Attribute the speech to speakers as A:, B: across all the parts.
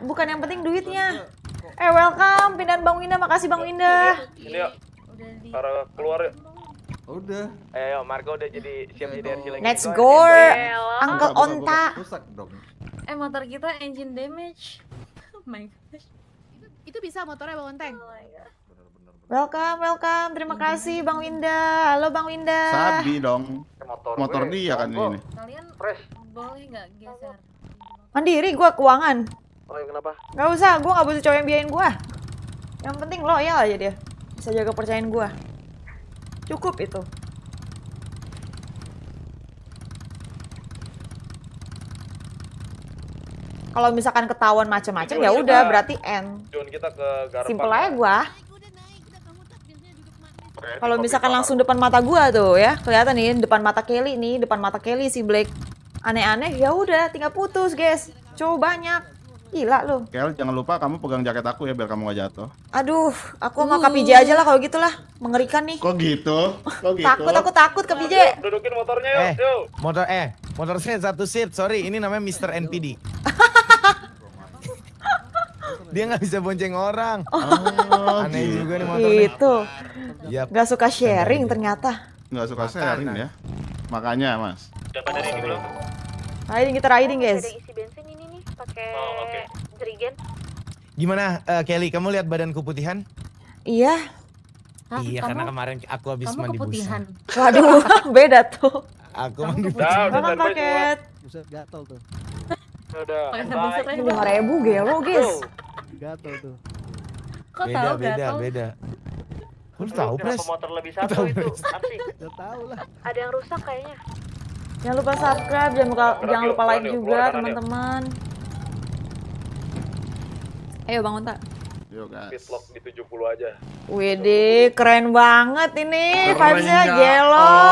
A: bukan yang penting duitnya. Welcome pindahan Bang Winda, makasih Bang Winda.
B: Sini yuk. Para keluar yuk.
C: Udah.
B: Ayo, Marco udah jadi siap jadi RC lagi.
A: Let's go, Uncle Onta.
C: Rusak dong.
D: Motor kita engine damage. Oh my gosh.
E: Itu bisa motornya Bang Onteng.
A: Welcome. Terima kasih Bang Winda. Halo Bang Winda.
C: Sabi dong. Motor dia kan ini.
D: Kalian boleh nggak geser?
A: Mandiri gua keuangan.
B: Oh, kenapa?
A: Gak usah, gua gak butuh cowok yang biayain gua. Yang penting loyal aja dia. Bisa jaga kepercayaan gua. Cukup itu. Kalau misalkan ketahuan macem-macem ya udah berarti end.
B: Jun kita ke Garpak.
A: Simpel aja gua. Kalau misalkan langsung depan mata gua tuh ya, kelihatan nih depan mata Kelly nih, depan mata Kelly si Black. Aneh-aneh ya udah tinggal putus, guys. Cowok banyak. Gila lu.
C: Kel, jangan lupa kamu pegang jaket aku ya biar kamu gak jatuh.
A: Aduh, aku sama Kak PJ aja lah kalau gitulah. Mengerikan nih.
C: Kok gitu?
A: Aku takut Kak PJ.
B: Dudukin motornya yuk.
F: Motor saya satu seat, sorry, ini namanya Mr. NPD. Dia nggak bisa bonceng orang. Aneh juga nih motornya.
A: Gitu.
F: Yap.
A: Gak suka sharing ternyata.
C: Nggak suka sharing ya. Makanya, Mas.
B: Udah pada ready belum?
A: Kita riding, guys.
D: Ada isi bensin ini nih, pakai
B: oke.
D: jerigen.
F: Gimana, Kelly? Kamu lihat badanku putihan?
A: Iya.
F: Iya, karena kemarin aku habis
D: Kamu
F: mandi
D: keputihan.
F: busa.
A: Waduh, beda tuh.
F: Aku mandi busa.
A: Bang paket.
G: Buset gatel tuh.
B: Udah.
D: Pakai sabun serai.
A: 5.000 gelo, guys.
G: Gatel tuh.
D: Kok tahu gatel?
F: Beda. Lu tahu, Pres?
B: Motor lebih satu itu. Asik.
G: Udah tahu lah.
D: Ada yang rusak kayaknya.
A: Jangan lupa subscribe, jangan lupa like juga teman-teman. Ayo Bang Unta.
C: Yuk, guys.
B: Pitlock di 70 aja.
A: Widih, keren banget ini vibes-nya gelo.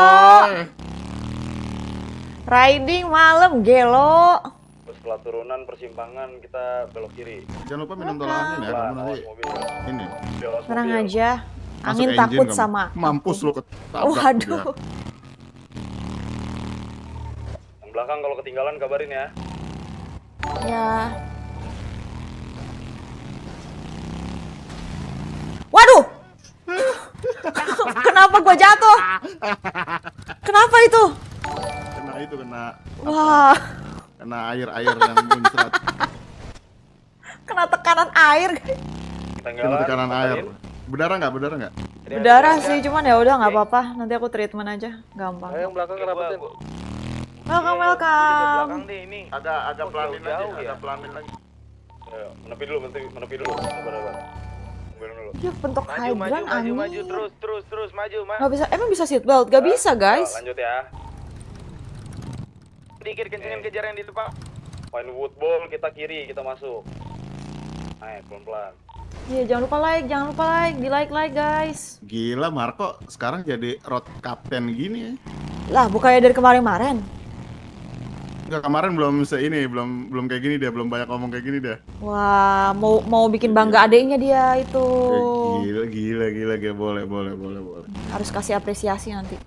A: Riding malam gelo.
B: Terus setelah turunan persimpangan kita belok kiri.
C: Jangan lupa minum tolong angin ya, kamu nanti
B: mobil.
C: ini.
A: Tenang aja.
C: Masuk
A: Angin
C: engine
A: takut
C: kamu.
A: sama.
C: Mampus lu ketabrak.
A: Waduh.
B: Yang belakang kalau ketinggalan kabarin ya.
A: Ya. Waduh. Kenapa gua jatuh? Kenapa itu? Wah.
C: Kena air yang muncrat.
A: Kena tekanan air.
C: Kena tekanan air. Berdarah nggak?
A: Berdarah sih, cuman ya udah nggak apa-apa. Nanti aku treatment aja, gampang.
B: Yang belakang kenapa sih?
A: Welcome.
B: Belakang deh ini.
C: Ada pelamin lagi, ada pelamin lagi.
B: Ayo, menepi dulu. Sabar. Tungguin dulu.
A: Dia bentuk hydran anjing.
B: Maju terus maju, Mas.
A: Nggak bisa, emang bisa seatbelt? Gak bisa guys.
B: Lanjut ya. Dikit kencengin kejar yang di depan. Main woodball, kita kiri, kita masuk. Naik pelan-pelan.
A: Iya, jangan lupa like, di like guys.
C: Gila, Marco sekarang jadi road captain gini ya.
A: Lah, bukannya dari kemarin-kemarin.
C: Enggak, kemarin belum kayak gini dia, belum banyak ngomong kayak gini dia.
A: Wah, mau bikin bangga adeknya dia itu.
C: Gila, boleh.
A: Harus kasih apresiasi nanti.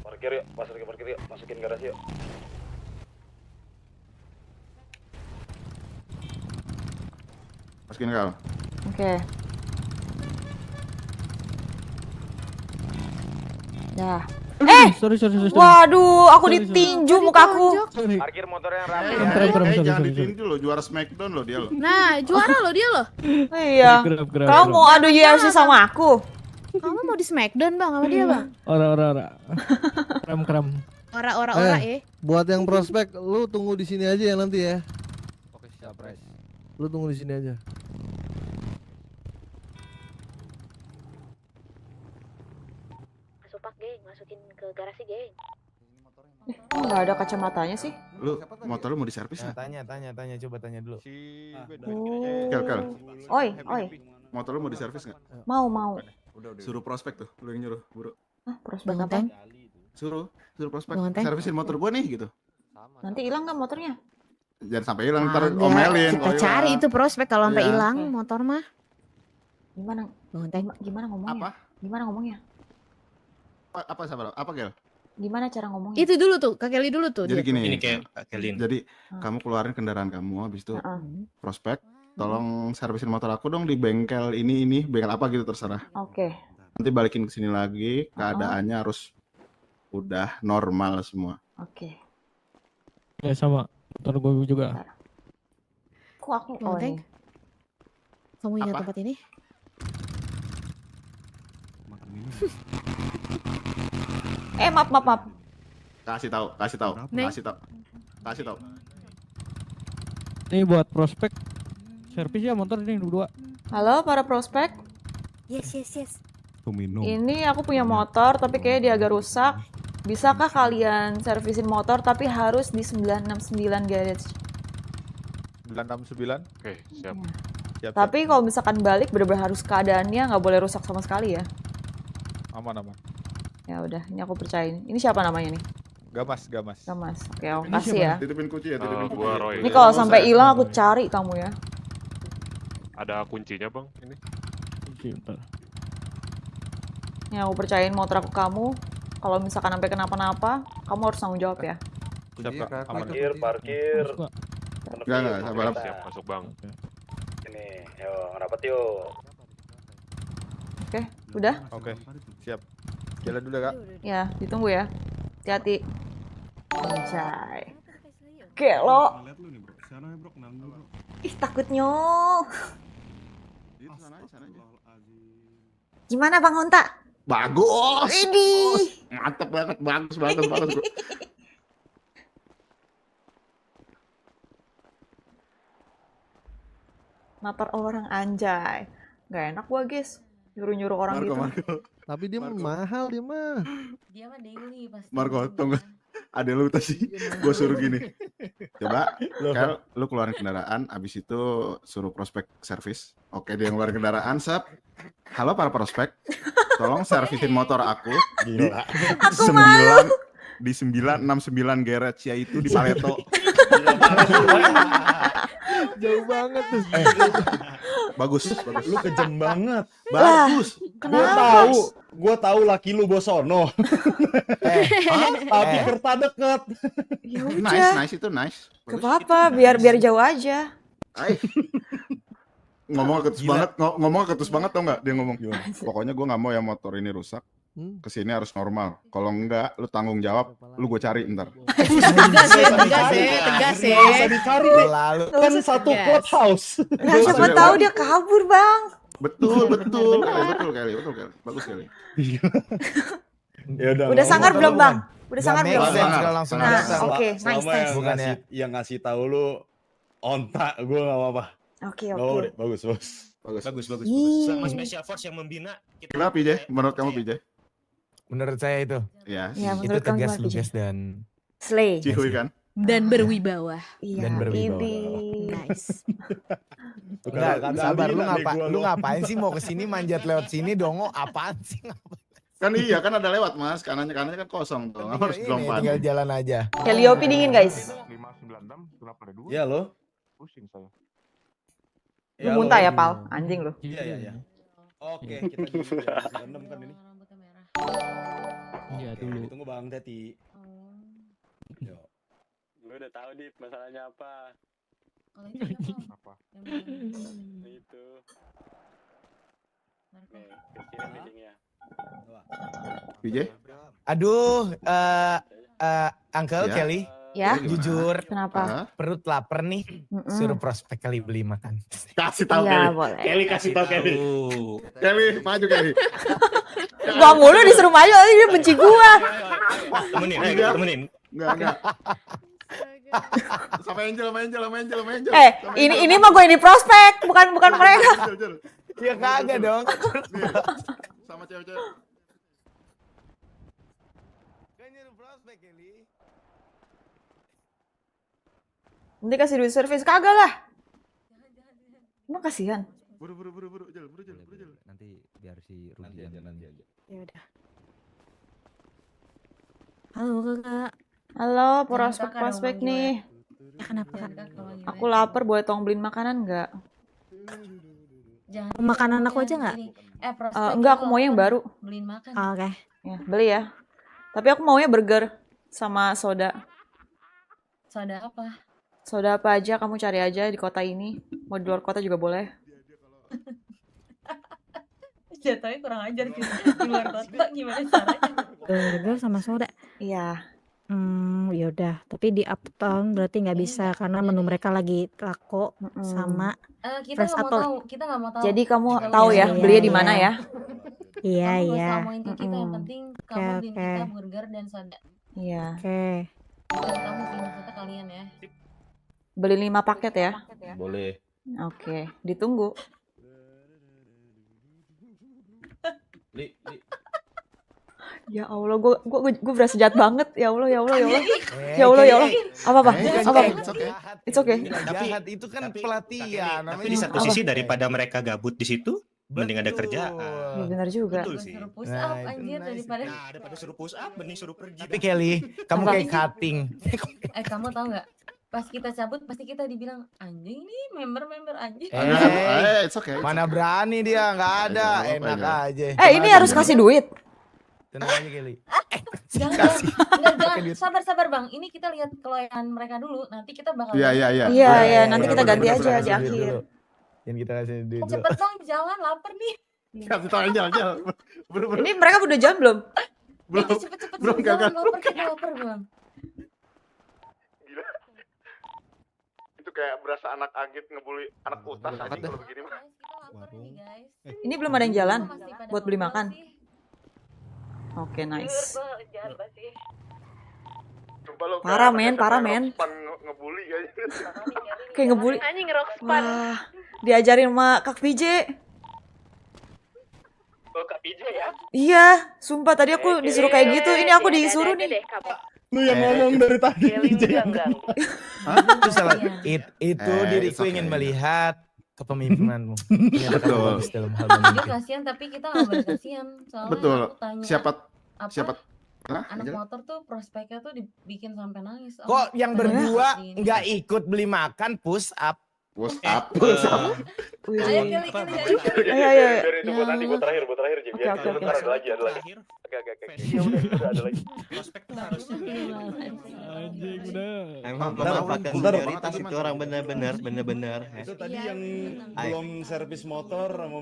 B: Parkir yuk, parkir yuk, masukin garasi yuk.
C: Masukin kal.
A: Oke. Dah.
G: Sorry.
A: Waduh, aku ditinju mukaku.
B: Parkir motor yang rapi.
C: Jangan ditinju lo, juara Smackdown lo dia lo.
E: Nah, juara lo dia lo.
A: Iya. Kamu mau adu UFC sama aku?
E: Kamu mau di Smackdown Bang sama dia Bang?
G: Ora. Kram.
E: Ora
G: Buat yang prospek, lu tunggu di sini aja ya nanti ya.
F: Oke, siap, Pres.
G: Lu tunggu di sini aja.
D: Masukin ke garasi, geng.
A: Nggak ada kacamatanya sih.
C: Lu motor lu mau diservis
F: Nah,
C: nggak?
F: tanya, coba tanya dulu.
C: Kel.
A: Oi.
C: Motor lu mau diservis nggak?
A: Mau.
C: Suruh prospek tuh, lu yang nyuruh, buru.
A: Ah, prospek
E: Bang
A: apa?
E: Onteng.
C: Suruh prospek.
E: Bang Onteng.
C: Servisin motor gua nih gitu.
A: Nanti hilang nggak motornya?
C: Jangan sampai hilang, ntar
E: Agak,
C: omelin.
E: kita
C: kalau
E: cari
C: hilang.
E: itu prospek kalau sampai
C: Iya.
E: hilang motor mah.
A: Gimana?
E: Bang Onteng.
A: Gimana ngomongnya?
C: Apa?
A: Gimana ngomongnya?
C: Apa sabar? Apa Gel?
A: Gimana cara ngomongnya?
E: Itu dulu tuh, Kak Kelly dulu tuh.
C: Jadi
E: dia.
C: gini,
H: Ini kayak Kelin.
C: jadi kamu keluarin kendaraan kamu, habis itu
A: Heeh.
C: prospek, tolong servisin motor aku dong di bengkel ini, bengkel apa gitu terserah.
A: Oke.
C: Nanti balikin ke sini lagi, keadaannya harus udah normal semua.
A: Oke.
I: Ya sama motor gue juga.
A: Kok aku
E: Oke.
A: ini.
E: Kamu ingat
C: Apa?
E: tempat ini?
A: Maaf.
C: Kasih tahu,
E: Neng.
C: kasih tahu.
I: Ini buat prospek servis ya motor ini berdua.
A: Halo para prospek.
E: Yes.
A: Ini aku punya motor tapi kayaknya dia agak rusak. Bisakah kalian servisin motor tapi harus di 969 garage?
J: 969.
B: Oke, siap.
J: Siap.
A: Tapi kalau misalkan balik bener-bener harus keadaannya nggak boleh rusak sama sekali ya.
J: Aman.
A: Ya udah, ini aku percayain. Ini siapa namanya nih?
J: Gamas.
A: Gamas. Oke, aku
I: Ini
A: kasih
I: siapa?
A: ya.
C: Titipin kunci ya, titipin kunci.
B: Gua Roy.
A: Ini kalau sampai hilang aku cari kamu ya.
B: Ada kuncinya, Bang. Ini.
I: Bentar.
A: Ini aku percayain motor aku kamu. Kalau misalkan sampai kenapa-napa, kamu harus tanggung jawab ya.
J: Siap, Kak. Aman.
B: Parkir.
I: Masuk, Kak.
C: Enggak, sabar.
B: Siap, masuk, Bang.
I: Oke.
B: Ini, yuk, ngerapat yuk.
A: Oke, udah?
J: Oke. Siap. Jalan dulu, Kak.
A: Ya, ditunggu ya. Hati-hati. Anjay. Gelo. Ih, takutnya. Gimana Bang Onta?
C: Bagus.
A: Ini.
C: Mantap banget, bagus banget.
A: Natar orang anjay. Gak enak gua guys. Nyuruh-nyuruh orang gitu.
C: Marco.
G: Tapi dia
C: Marco.
G: mahal dia mah.
D: Dia mah daily pasti.
C: Marco, tunggu. Ada lu tadi, gue suruh gini. Coba, Kel, lu keluarin kendaraan, abis itu suruh prospek servis. Oke, dia ngeluarin kendaraan, Sep. Halo para prospek, tolong servisin motor aku di 969 garage, yaitu di Paleto.
G: Jauh banget tuh.
C: Bagus.
H: Lu kejam banget.
C: Bagus.
H: Gua tahu laki lu bosono. Tapi kerta deket.
A: Ya udah.
C: Nice itu nice.
A: Gak apa-apa, biar jauh aja.
C: Ay. Ngomong ketus banget, ngomong ketus banget tau nggak? Dia ngomong, pokoknya gue nggak mau ya motor ini rusak. Kesini harus normal. Kalau enggak, lu tanggung jawab, lu gue cari ntar.
E: Tegas ya.
H: Nggak usah dicari nih.
F: Lalu
H: Kan satu clubhouse.
A: Ya siapa tahu dia kabur bang.
C: Betul. Betul Kelly. Bagus Kelly.
H: Ya
A: Udah sangar belum bang? Udah sangar
F: make
A: belum?
F: sense kalau langsung
A: Nah,
F: datang.
A: oke, nice.
F: Bukan ya?
H: Yang ngasih tahu lu ontak, gue nggak apa-apa.
A: Oke.
H: Nggak apa-apa deh, bagus.
C: Bagus.
A: Ih.
H: Special Force yang membina.
C: Gimana PJ? Menurut kamu PJ?
F: Menurut saya itu.
C: Ya,
A: Ya,
F: Itu
A: menurut kamu
F: tegas,
A: gimana, PJ?
F: lugas dan
A: Slay.
C: Cihuy kan?
E: Dan berwibawa.
A: Iya,
F: Dan berwibawa.
A: ini.
E: Nice.
F: enggak, sabar lu ngapain sih mau kesini manjat lewat sini dongo apaan sih?
C: Kan iya, kan ada lewat mas, kanannya kan kosong tuh, harus
F: Ini
C: lompat.
F: tinggal jalan aja.
A: Heliopi dingin guys.
B: 596, kenapa ada 2?
H: Iya lo.
B: Pusing saya.
A: Lu muntah ya pal, anjing lu.
H: Iya. Oke, kita di 96 kan ini.
D: Rambutnya merah.
I: Iya
H: Oke,
I: dulu.
H: ditunggu Bang Teti. Yo.
B: Lu udah tahu nih masalahnya apa?
D: Kalau itu siapa?
B: Apa?
D: Yang bilang.
B: Itu.
D: Marco.
B: Kirim meetingnya.
C: PJ?
F: Aduh, Uncle
C: Ya.
F: Kelly,
A: Ya,
F: jujur
A: kenapa?
C: Hah?
F: perut lapar nih, suruh prospek kali beli makan.
C: Kasih tahu
A: Iya
C: Kelly.
A: boleh.
H: Kelly kasih tahu Kelly.
C: Kelly, maju Kelly.
A: Gua mulu disuruh maju, nanti dia benci gua.
H: Temenin, temenin.
C: Enggak. Sama Angel.
A: Ini mah gue yang di prospek, bukan mereka.
C: Angel.
F: Ya kagak dong.
C: Nih, sama cewek-cewek.
F: Kan nyuruh prospek Kelly.
A: Nanti kasih duit servis kagak lah. Emang kasihan.
C: Buru, Jel.
F: Nanti biar si Rudy nanti aja.
E: Ya udah. Halo kakak.
A: Halo,
D: Jangan kakak
A: prospek
D: dong,
A: nih.
E: Ya, kenapa kak?
D: Jangan kakak manggilnya.
A: Aku lapar, boleh tolong beliin makanan nggak?
D: Jangan
E: Makanan aku aja nggak?
D: prospek
A: Enggak, aku
D: itu
A: mau yang baru.
D: beliin makan.
E: Oh, oke.
A: Ya, beli ya. Tapi aku maunya burger sama soda.
D: Soda apa?
A: Soda apa aja kamu cari aja di kota ini. Mau di luar kota juga boleh.
D: Jatuhnya kurang ajar gitu. Di luar kota gimana caranya?
E: Burger sama soda.
A: Iya.
E: Yaudah. Tapi di Uptown berarti nggak bisa karena menu mereka lagi taco sama.
D: Kita
E: Fresh
D: nggak mau
E: apple.
D: tahu. Kita nggak mau tahu.
A: Jadi kamu
D: Kalau
A: tahu ya
D: yang-
A: belinya di
E: iya,
A: mana
E: iya.
A: ya?
E: Iya,
D: Kamu nggak
E: iya.
D: usah ngomongin ke kita. Yang penting kamu beliin
E: oke.
D: kita burger dan soda.
A: Iya.
E: Oke.
D: Dan kamu sih maksudnya kalian ya.
A: Beli 5 paket ya.
H: Boleh.
A: Oke, ditunggu.
H: Li.
A: Ya Allah, gue berasa jahat banget. Ya Allah, ya Allah, ya Allah.
F: Eh,
A: Ya Allah, ya Allah.
F: Kelly.
A: Apa?
F: Bukan
A: Apa?
F: jahat,
C: It's okay.
F: jahat.
A: It's okay.
F: Nggak
K: Tapi-
F: jahat, itu kan pelatihan.
K: Tapi di satu
A: Apa?
K: sisi daripada mereka gabut di situ, mending ada
F: Betul.
K: kerjaan.
A: Ya benar juga.
K: Betul sih.
D: Suruh push
F: Nah,
D: up
F: itu
D: anjir
F: nice.
D: daripada.
K: Nah, daripada suruh push up, mending suruh pergi.
F: Tapi Kelly, kamu
A: Apa?
F: kayak cutting.
D: Kamu tahu nggak? Pas kita cabut pasti kita dibilang anjing nih member anjing.
C: It's okay.
F: Mana berani dia, nggak ada.
C: Ayo,
F: Enak
C: ayo.
F: aja.
A: Ini harus kasih duit.
F: Tenang aja Kelly.
D: Jangan, jangan. Sabar Bang. Ini kita lihat keloyakan mereka dulu. Nanti kita bakal.
C: Iya.
A: Iya,
F: Iya,
A: ya, nanti kita
F: bener-bener
A: ganti aja
F: kasih
A: di
F: duit
A: akhir.
F: dulu. Yang kita kasih duit dulu.
D: Cepet dong, jalan lapar nih.
C: Kasih tau aja. Belum.
A: Ini mereka udah jalan belum?
C: Belum.
D: Cepet
C: belum,
D: jalan
C: gagal.
D: lapar kita lapar belum.
C: Gila. Itu kayak berasa anak agit ngebully anak utas
J: Banget
C: anjing
J: dah.
C: kalau begini mah.
D: Guys, kita lapar nih guys.
A: Ini belum ada yang jalan
D: Kita masih pada
A: buat beli
D: ngobrol
A: makan.
D: sih.
A: Oke, nice.
D: Jalan sih.
C: Sumpah lo
A: Parah,
C: kayak
A: men,
C: anak
A: parah,
C: SMP
A: men.
C: Rockspan ngebully aja.
A: Kayak ngebully.
D: Anjing Rockspan.
A: Wah, diajarin sama Kak VJ.
B: Oh, Kak PJ ya?
A: Iya, sumpah tadi aku disuruh kayak gitu. Ini aku disuruh nih.
J: Lu yang ngomong dari tadi.
F: Itu salah. Itu
C: it's
F: diriku
C: okay.
F: ingin melihat kepemimpinanmu. Ternyata kamu
C: Betul.
F: bagus dalam hal
D: Dia
F: memimpin.
D: kasihan tapi kita nggak boleh kasihan. Soalnya
C: Betul.
D: aku tanya
C: Siapa
D: apa,
C: siapa? Hah?
D: anak
C: Angel?
D: motor tuh prospeknya tuh dibikin sampai nangis. Oh,
F: Kok yang
D: ternyata
F: berdua
D: seperti ini.
F: nggak ikut beli makan push up?
C: Push up.
A: Wih.
D: Ayo Kelly,
K: Apa,
D: Kelly,
K: apa,
D: ayo.
A: Ayo, ayo.
B: Biar itu buat nanti, buat terakhir, Ji.
A: Oke,
B: Biar
A: oke, oke.
B: bentar, ada lagi.
K: Terakhir,
B: Oke. Ya udah, ada lagi.
K: prospek tuh harusnya
I: Anjing udah.
K: emang
J: Bentar,
K: memanfaatkan
J: bentar.
K: senioritas itu orang bener-bener.
H: Itu tadi
E: Iya,
H: yang
E: bener.
H: belum servis motor sama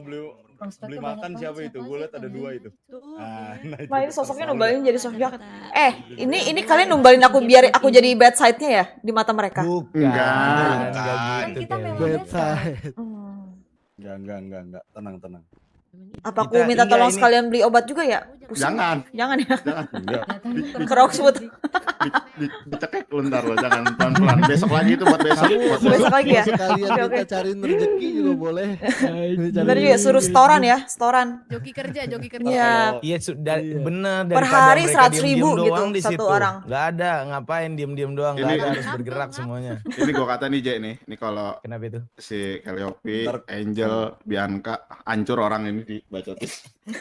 D: Prospek
H: beli
D: tuh
H: makan
D: banyak
H: siapa
D: banget,
H: itu?
D: siapa
H: Gue liat
D: sih
H: ada
D: namanya?
H: 2 itu. Ah, nah itu.
A: Wah, ini sosoknya
H: Tahu
A: numbalin
H: nggak?
A: jadi sosok jahat. Ini kalian numbalin aku biar aku jadi bad side-nya ya di mata mereka.
F: Bukan.
C: Enggak.
F: Enggak
D: Kan
F: gitu.
D: kita
F: Kelly.
D: memang
G: Bad
D: best
G: side.
H: Enggak. Tenang.
A: Apa aku
F: Kita-
A: minta
F: enggak,
A: tolong
F: ini-
A: sekalian beli obat juga ya? Pusing.
C: Jangan.
A: Jangan ya.
H: Enggak.
A: Ke Roxwood.
C: Dicekek lu ntar lo, jangan pelan-pelan. Besok lagi itu buat besok. Buat
A: Besok lagi ya.
G: Sekalian
A: Oke, oke.
G: kita cariin rezeki juga boleh.
A: Ntar juga suruh setoran ya, setoran.
E: Joki kerja.
A: Iya.
F: Iya sudah
G: Iya.
F: bener
A: Per
F: daripada
A: hari
F: mereka
A: 100.000
F: diem-diem
A: gitu,
F: doang di
A: satu
F: situ.
A: orang.
F: Nggak ada ngapain diem-diem doang, nggak
C: Ini-
F: ada harus bergerak semuanya.
C: Ini gua kata nih, Jay nih. Ini kalau
F: Kenapa itu?
C: si Calliope,
H: Ntar-
C: Angel, Bianca, hancur orang ini dibacotin.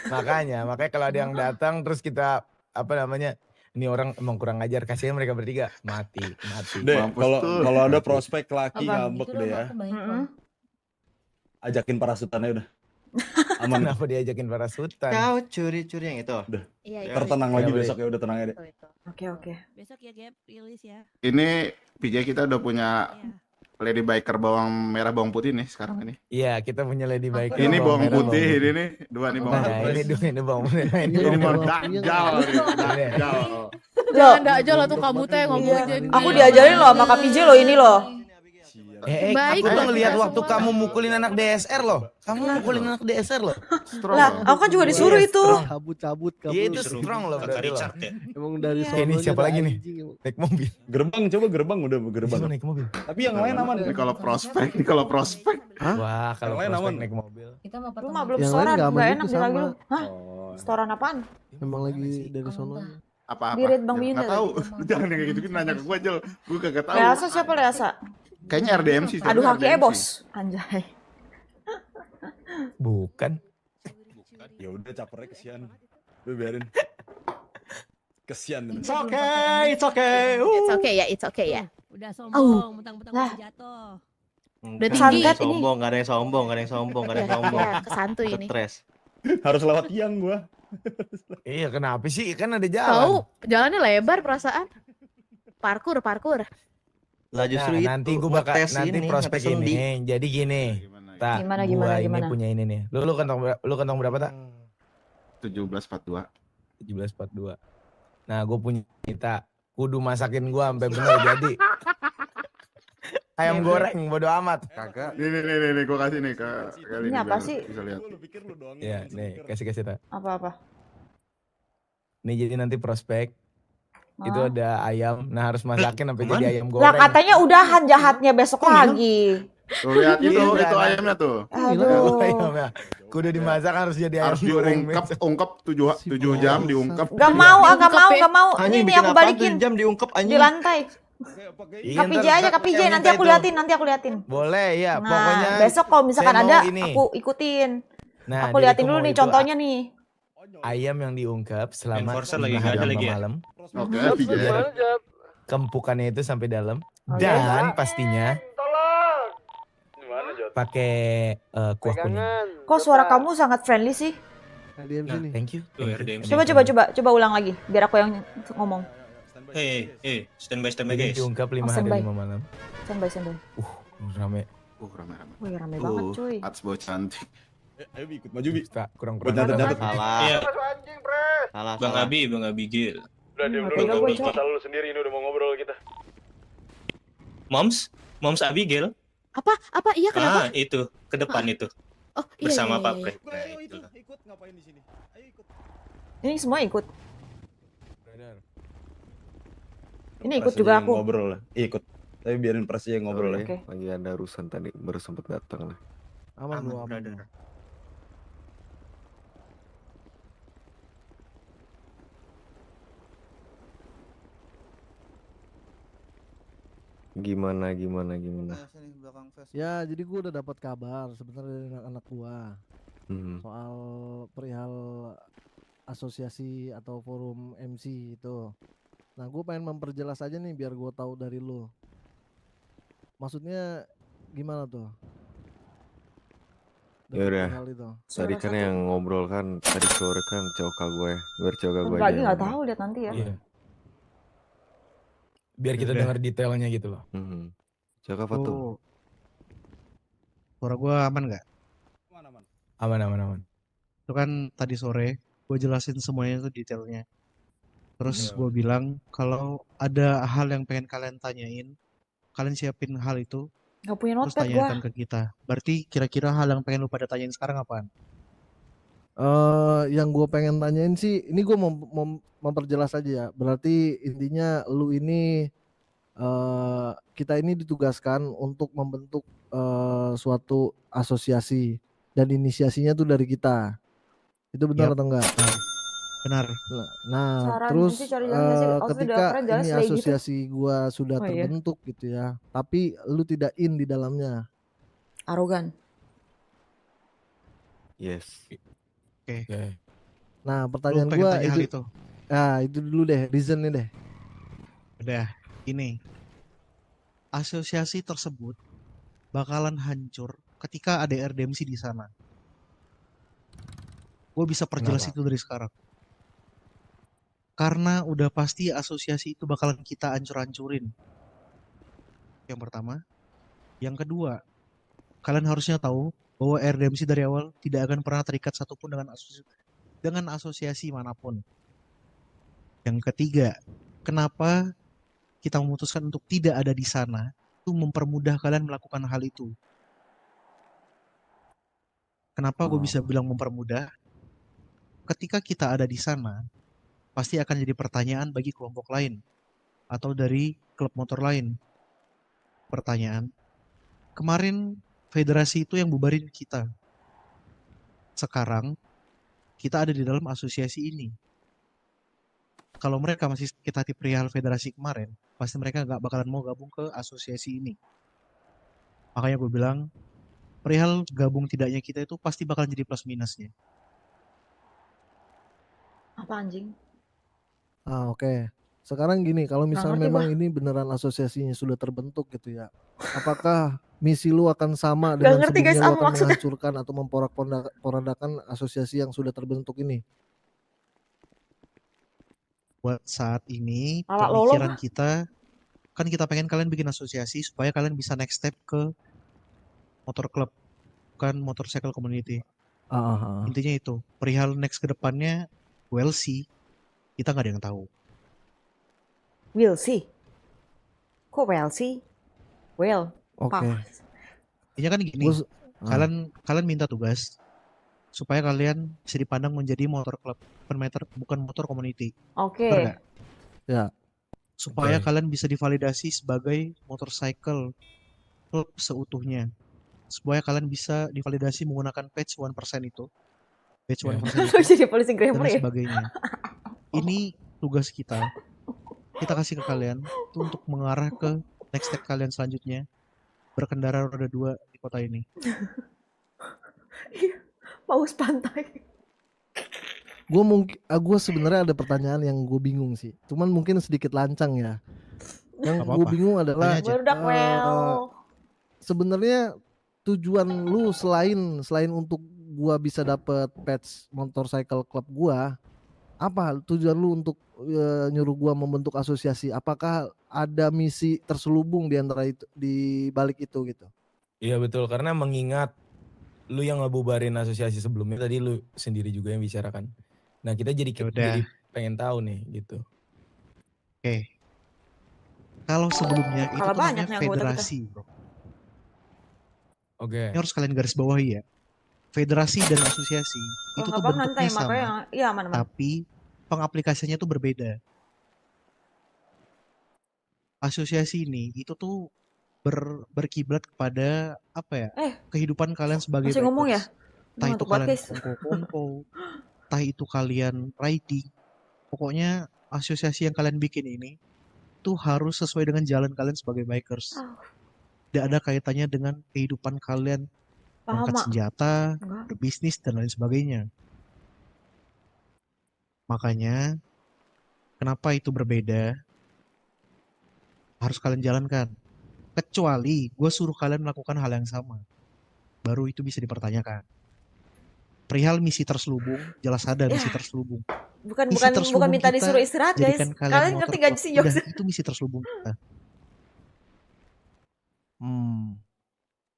F: Makanya kalau ada yang datang terus kita apa namanya? Ini orang emang kurang ajar, kasihan mereka bertiga mati.
H: Deh,
C: Mampus
H: kalau
C: tuh.
H: kalau ada prospek laki
A: Apa?
H: ngambek
D: Gitu
H: deh
D: dong,
H: ya.
D: aku baik
A: Mm-mm.
D: kok.
H: Ajakin parasutannya udah. Aman.
F: Kenapa diajakin parasutan?
K: Kau curi-curi yang itu.
E: Iya,
H: Tertenang lagi
F: Iya,
H: besok ya udah tenang aja deh.
A: Oke.
E: Besok ya Gap, rilis ya.
C: Ini PJ kita udah punya
E: Iya.
C: Lady Biker bawang merah bawang putih nih sekarang ini.
F: Iya, kita punya Lady Biker.
C: Ini bawang
F: merah,
C: putih,
F: bawang
C: ini nih dua nih bawang
F: Nah,
C: putih.
F: ini bawang merah. Ini
C: Ini
F: bawang
C: mau
G: bawang
F: merah.
G: putih.
C: dajal nih, dajal.
A: Loh,
E: Dakjol lah tuh kamu teh ngomong
A: iya.
E: aja.
A: Aku diajarin loh sama Kak PJ loh ini loh.
E: Baik,
F: Aku tuh
E: baik.
F: ngeliat waktu kamu mukulin anak DSR loh. Kamu mukulin anak DSR loh.
C: Strong
A: Lah,
C: loh.
A: aku kan juga disuruh
F: Iya,
A: itu.
G: Cabut-cabut
F: Iya
G: kabur.
F: itu strong loh
K: Kakak
F: berarti loh.
K: Richard ya.
G: Emang dari
A: Iya.
G: sono.
F: Ini siapa lagi nih? Naik mobil.
H: Gerbang coba gerbang udah gerbang.
F: Bisa naik mobil.
H: Tapi yang lain aman.
C: Ini kalau prospek, ini kalau prospek.
F: Wah, kalau
H: Yang lain
F: prospek
H: aman.
F: naik mobil.
D: Kita mau
A: Lu
D: pertemuan.
A: mah belum
G: Yang lain
A: setoran,
G: nggak aman
A: nggak
G: itu
A: enak dia lagi
G: sama.
A: lu. Hah?
H: Oh.
A: Setoran apaan?
G: Emang lagi dari sono.
C: Apa-apa?
A: Di Red Bang Biyun
C: Nggak
A: tadi.
C: tahu. Lu jangan yang kayak gitu nanya ke gua, Jel. Gua kagak tahu.
A: Leasa siapa Leasa?
C: Kayaknya RDMC. sih,
A: Aduh Haki
C: RDMC.
A: Ebos. Anjay.
F: Bukan.
H: Ya udah capernya kesian. Lu biarin. Kesian.
K: It's okay.
E: It's okay ya.
L: Udah sombong, mentang-mentang
A: Lah.
L: udah jatuh.
K: Enggak,
A: tinggi.
K: nggak ada yang sombong, nggak ada yang sombong.
E: Ya, kesantuy ini.
K: Stres.
H: Harus lewat tiang gua.
F: Iya, kenapa sih? Kan ada
L: Tahu,
F: jalan.
L: jalannya lebar perasaan. Parkur.
K: Lah justru
F: Nah,
K: itu
F: nanti gue bakal
K: ngetes
F: nanti
K: ini,
F: prospek
K: ngetes sendi.
F: ini. Jadi gini. Tak,
A: Gimana,
F: gua ini
A: gimana?
F: punya ini nih. Lu kantong berapa, tak?
C: 1742.
F: 1742. Nah, gue punya kita kudu masakin gua sampai bener jadi. Ayam goreng bodo amat.
C: Kagak. Nih, gua kasih nih ke Kelly.
A: Ini
C: nih,
A: apa
C: biar
A: sih?
C: Bisa lihat.
H: Lu pikir lu doang.
F: Iya, nih kasih tak.
A: Apa?
F: Nih jadi nanti prospek itu
A: Hah?
F: ada ayam. Nah, harus masakin sampai jadi ayam
A: Lah
F: goreng.
A: katanya udahan jahatnya besok lagi.
C: Tuh lihat itu
F: Iya,
C: ayamnya tuh.
A: Aduh.
F: Ayamnya. Kudu dimasak harus jadi ayam
C: Harus
F: goreng.
C: ungkep 7 jam diungkep.
A: Gak mau,
L: Diungkep ya?
A: gak mau.
K: Anjing
A: Ini
K: bikin
A: aku
K: apaan
A: balikin
K: 7 jam diungkep
A: di
K: anjing.
A: lantai.
F: Iya,
A: KPJ
F: ntar
A: aja,
F: yang
A: KPJ. Nanti
F: minta
A: aku
F: itu.
A: liatin.
F: Boleh ya,
A: Nah,
F: pokoknya
A: besok kalau misalkan
F: saya mau
A: ada,
F: ini.
A: aku ikutin.
F: Nah,
A: Aku liatin dulu nih contohnya nih.
F: Ayam yang diungkep selama
H: Enforcer
F: 5
H: lagi, nggak
F: hari
H: ada
F: 5
H: lagi ya?
F: malam.
C: Oke, PJ.
F: Kempukannya itu sampai dalam.
A: Oke.
F: Dan pastinya
B: Gimana, Jod?
F: pakai kuah kuning.
A: Kok suara kamu sangat friendly sih?
G: Diam sini.
F: Thank you.
H: Tuh, RDM.
A: Coba ulang lagi, biar aku yang ngomong.
H: Stand by
F: Jadi
H: guys.
F: diungkep 5
A: Oh,
F: hari
A: standby.
F: 5 malam.
A: Standby.
F: Rame.
C: Rame-rame.
A: Wih, rame banget cuy.
C: Atsbo cantik.
H: Ayo ikut maju Bi.
F: Tak kurang
H: Catat.
K: Salah.
H: Iya,
K: Salah.
H: Bang
K: salah.
H: Abi, Bang Abigail.
B: Udah diam
A: Nggak
B: dulu,
A: tega gue,
B: ngobrol
A: Cok.
B: masalah lu sendiri ini udah mau ngobrol kita.
H: Moms Abigail.
L: Apa? Iya kenapa?
H: Itu ke depan itu
L: Oh, iya.
H: bersama
L: iya,
H: Pak
L: iya.
H: Pre.
J: Ayo ikut ngapain di sini? Ayo ikut.
A: Ini semua ikut. Ini ikut juga aku.
H: Ngobrol lah, ikut. Tapi biarin Pras yang ngobrol lah.
A: Oke.
G: Lagi ada urusan tadi baru sempat datang lah. Aman bro, aman.
H: brother.
G: Gimana? Ya, jadi gua udah dapat kabar sebenarnya dari anak-anak gua soal perihal asosiasi atau forum MC itu. Nah, gue pengen memperjelas aja nih biar gue tahu dari lu. Maksudnya gimana tuh?
M: Ya udah.
G: Hal itu.
M: Tadi kan yang ngobrol kan tadi sore kan Coka gue, biar Coka gue
A: Lagi
M: aja.
A: nggak tahu, lihat nanti ya.
F: Iya. Biar kita dengar detailnya gitu loh.
M: Coka apa tuh?
J: Oh. Suara gua aman nggak?
F: Aman.
J: Itu kan tadi sore gue jelasin semuanya itu detailnya. Terus gue bilang kalau ada hal yang pengen kalian tanyain, kalian siapin hal itu,
A: Nggak punya
J: terus
A: notepad gua.
J: tanyakan ke kita. Berarti kira-kira hal yang pengen lu pada tanyain sekarang apaan?
G: Yang gue pengen tanyain sih, ini gue memperjelas aja ya. Berarti intinya lu ini kita ini ditugaskan untuk membentuk suatu asosiasi dan inisiasinya tuh dari kita. Itu benar
J: Yap.
G: atau enggak?
J: Benar.
G: Nah,
A: Saran
G: terus
A: sih, cari jalan sih. Oh,
G: ketika
A: sudah keren, jelas
G: ini
A: kayak gitu.
G: asosiasi gua sudah
A: Oh, iya.
G: terbentuk gitu ya, tapi lu tidak in di dalamnya.
A: Arogan.
M: Yes.
J: Oke.
G: Nah,
J: Lu
G: pertanyaan
J: pengen
G: gua
J: tanya hal
G: itu,
J: itu.
G: itu dulu deh, reasonnya deh.
J: Udah, ini. Asosiasi tersebut bakalan hancur ketika ada RDMC di sana. Gue bisa perjelas
F: Kenapa?
J: itu dari sekarang. Karena udah pasti asosiasi itu bakalan kita hancur-hancurin. Yang pertama. Yang kedua, kalian harusnya tahu bahwa RDMC dari awal tidak akan pernah terikat satupun dengan asosiasi manapun. Yang ketiga, kenapa kita memutuskan untuk tidak ada di sana, itu mempermudah kalian melakukan hal itu. Kenapa gue bisa bilang mempermudah? Ketika kita ada di sana, pasti akan jadi pertanyaan bagi kelompok lain atau dari klub motor lain. Pertanyaan, kemarin federasi itu yang bubarin kita. Sekarang kita ada di dalam asosiasi ini. Kalau mereka masih kita perihal federasi kemarin, pasti mereka nggak bakalan mau gabung ke asosiasi ini. Makanya gue bilang, perihal gabung tidaknya kita itu pasti bakal jadi plus minusnya.
A: Apa anjing?
G: Oke. Sekarang gini, kalau misalnya
A: ngerti
G: memang ini beneran asosiasinya sudah terbentuk gitu ya, apakah misi lu akan sama dengan
A: ngerti, guys,
G: sebelumnya lu
A: apa
G: akan
A: maksudnya?
G: menghancurkan atau memporak-porandakan asosiasi yang sudah terbentuk ini?
J: buat saat ini
A: Ala lolo.
J: pemikiran kita kan kita pengen kalian bikin asosiasi supaya kalian bisa next step ke motor club, bukan motorcycle community. Intinya itu. Perihal next ke depannya, well see, kita nggak ada yang tahu.
A: Will sih. Kok well sih? Well.
G: Oke.
J: Intinya kan gini, kalian minta tugas supaya kalian bisa dipandang menjadi motor club, bukan motor community.
A: Oke.
J: Benar nggak?
G: Ya.
J: Supaya kalian bisa divalidasi sebagai motorcycle club seutuhnya. Supaya kalian bisa divalidasi menggunakan patch 1% itu. Patch 1%
A: Lu jadi polisi
J: dan
A: grammar ya?
J: sebagainya. Ini tugas kita. Kita kasih ke kalian itu untuk mengarah ke next step kalian selanjutnya. Berkendara roda 2 di kota ini.
A: Paus pantai.
G: Gue sebenarnya ada pertanyaan yang gue bingung sih. Cuman mungkin sedikit lancang ya. Yang gue bingung adalah sebenarnya tujuan lu selain untuk gua bisa dapet patch motorcycle club gua, apa tujuan lu untuk nyuruh gua membentuk asosiasi? Apakah ada misi terselubung di antara itu, di balik itu gitu?
F: Iya betul, karena mengingat lu yang ngebubarin asosiasi sebelumnya tadi lu sendiri juga yang bicarakan. Nah kita jadi pengen tahu nih gitu.
J: Oke. Kalau sebelumnya itu tuh namanya federasi, bro.
F: Oke.
J: Ini harus kalian garis bawahi ya. Federasi dan asosiasi itu tuh bentuknya sama, tapi pengaplikasiannya tuh berbeda. Asosiasi ini itu tuh berkiblat kepada apa ya? Kehidupan kalian sebagai
A: masih ngomong ya?
J: Entah itu kalian kongko-kongko, entah itu kalian riding. Pokoknya asosiasi yang kalian bikin ini tuh harus sesuai dengan jalan kalian sebagai bikers. Tidak ada kaitannya dengan kehidupan kalian angkat senjata, berbisnis, dan lain sebagainya. Makanya, kenapa itu berbeda, harus kalian jalankan. Kecuali gue suruh kalian melakukan hal yang sama. Baru itu bisa dipertanyakan. Perihal misi terselubung, jelas ada misi terselubung.
A: Bukan minta disuruh istirahat guys. Kalian ngerti gak sih jokes?
J: Itu misi terselubung kita.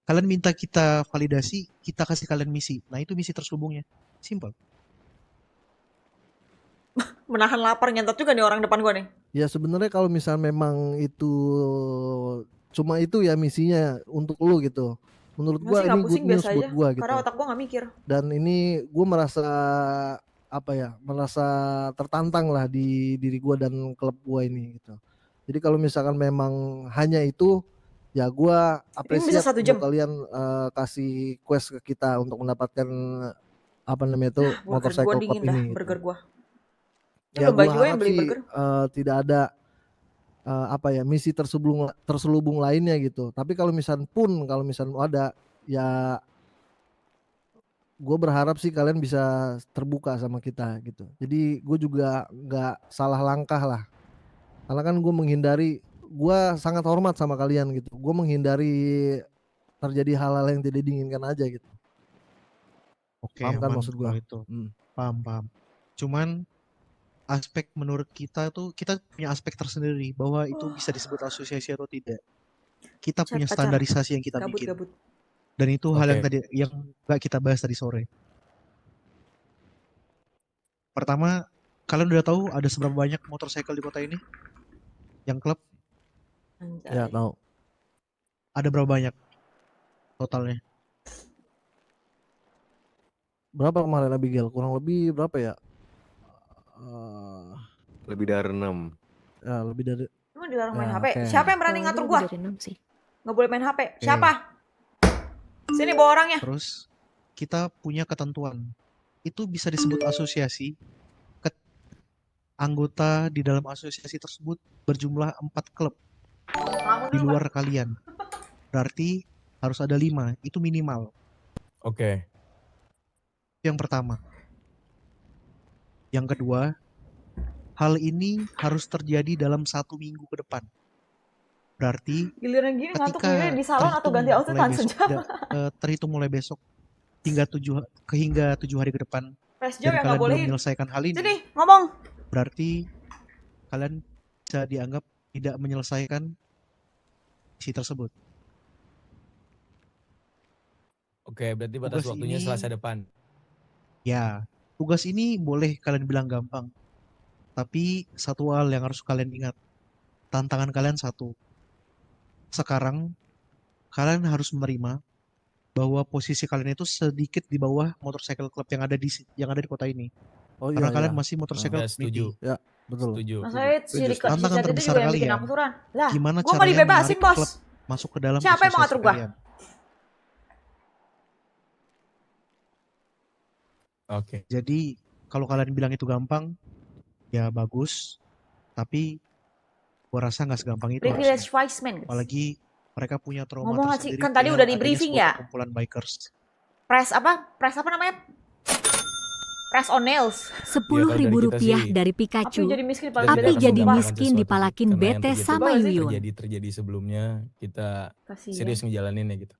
J: Kalian minta kita validasi, kita kasih kalian misi. Nah itu misi terselubungnya. Simple.
A: Menahan lapar nyentot juga nih orang depan gua nih.
G: Ya sebenarnya kalau misal memang itu cuma itu ya misinya untuk lu gitu. Menurut gua ini good news buat gua gitu.
A: Karena otak gua gak mikir.
G: Dan ini gua merasa merasa tertantang lah di diri gua dan klub gua ini gitu. Jadi kalau misalkan memang hanya itu, ya gue apresiasi untuk kalian kasih quest ke kita untuk mendapatkan motorcycle club ini.
A: Burger gua.
G: Ya gue harap sih tidak ada misi terselubung lainnya gitu. Tapi kalau misalnya ada, ya gue berharap sih kalian bisa terbuka sama kita gitu. Jadi gue juga nggak salah langkah lah. Karena kan gue sangat hormat sama kalian gitu. Gue menghindari terjadi hal-hal yang tidak diinginkan aja gitu.
J: Oke,
G: paham kan maksud gue?
J: Paham. Cuman aspek menurut kita tuh, kita punya aspek tersendiri bahwa itu bisa disebut asosiasi atau tidak. Kita punya standarisasi yang kita bikin. Dan itu hal yang gak kita bahas tadi sore. Pertama, kalian udah tahu ada seberapa banyak motorcycle di kota ini? Yang klub?
G: Ya tahu.
J: Ada berapa banyak totalnya?
G: Berapa kemarin Abigail? Kurang lebih berapa ya?
M: Lebih dari 6.
G: Ya lebih dari.
A: Emang dilarang main HP? Siapa yang berani ngatur gua? Nggak boleh main HP. Siapa? Sini bawa orangnya.
J: Terus kita punya ketentuan. Itu bisa disebut asosiasi. Anggota di dalam asosiasi tersebut berjumlah 4 klub. Di luar kalian. Berarti harus ada 5. Itu minimal.
F: Oke.
J: Yang pertama. Yang kedua, hal ini harus terjadi dalam 1 minggu ke depan. Berarti
A: giliran gini ngantuk gini di salon atau ganti outfit tahan sejam.
J: Terhitung mulai besok hingga 7 hari ke depan.
A: Dan kalian
J: belum menyelesaikan hal ini.
A: Sini ngomong.
J: Berarti kalian bisa dianggap tidak menyelesaikan misi tersebut.
F: Oke, berarti batas
J: Tugas
F: waktunya
J: ini
F: Selasa depan.
J: Ya, tugas ini boleh kalian bilang gampang, tapi satu hal yang harus kalian ingat, tantangan kalian satu. Sekarang kalian harus menerima bahwa posisi kalian itu sedikit di bawah motorcycle club yang ada di kota ini.
G: Oh
J: Karena
G: iya,
J: kalian
G: iya.
J: masih motorcycle
F: Ya, setuju.
J: community.
G: Ya, betul.
F: Setuju.
A: Mas Said, si
J: Tantangan
A: Richard itu
J: terbesar
A: juga yang bikin
J: kalian,
A: aku suran. Lah,
J: gimana
A: gue mau
J: caranya
A: dibebasin,
J: menarik
A: bos.
J: klub masuk ke dalam
A: Siapa yang mau
J: asosiasi
A: ngatur gua?
J: kalian.
F: Oke.
J: Jadi kalau kalian bilang itu gampang, ya bagus. Tapi gua rasa nggak segampang itu
A: Privilege
J: harusnya.
A: wise man.
J: Apalagi mereka punya trauma
A: Ngomong nggak sih?
J: tersendiri
A: Kan tadi
J: perihal
A: udah di
J: adanya
A: briefing
J: sebuah
A: ya.
J: perkumpulan bikers.
A: Press apa namanya? Press on nails.
N: Rp10.000 dari
A: Apa
N: Pikachu,
A: jadi miskin paling
N: tapi
A: beda
N: jadi
A: sumpah.
N: miskin dipalakin
F: Karena yang
N: bete
F: terjadi-
N: sama
A: Coba nggak sih?
N: Yuyun.
F: terjadi sebelumnya kita
A: Kasian.
F: serius ngejalanin ya gitu.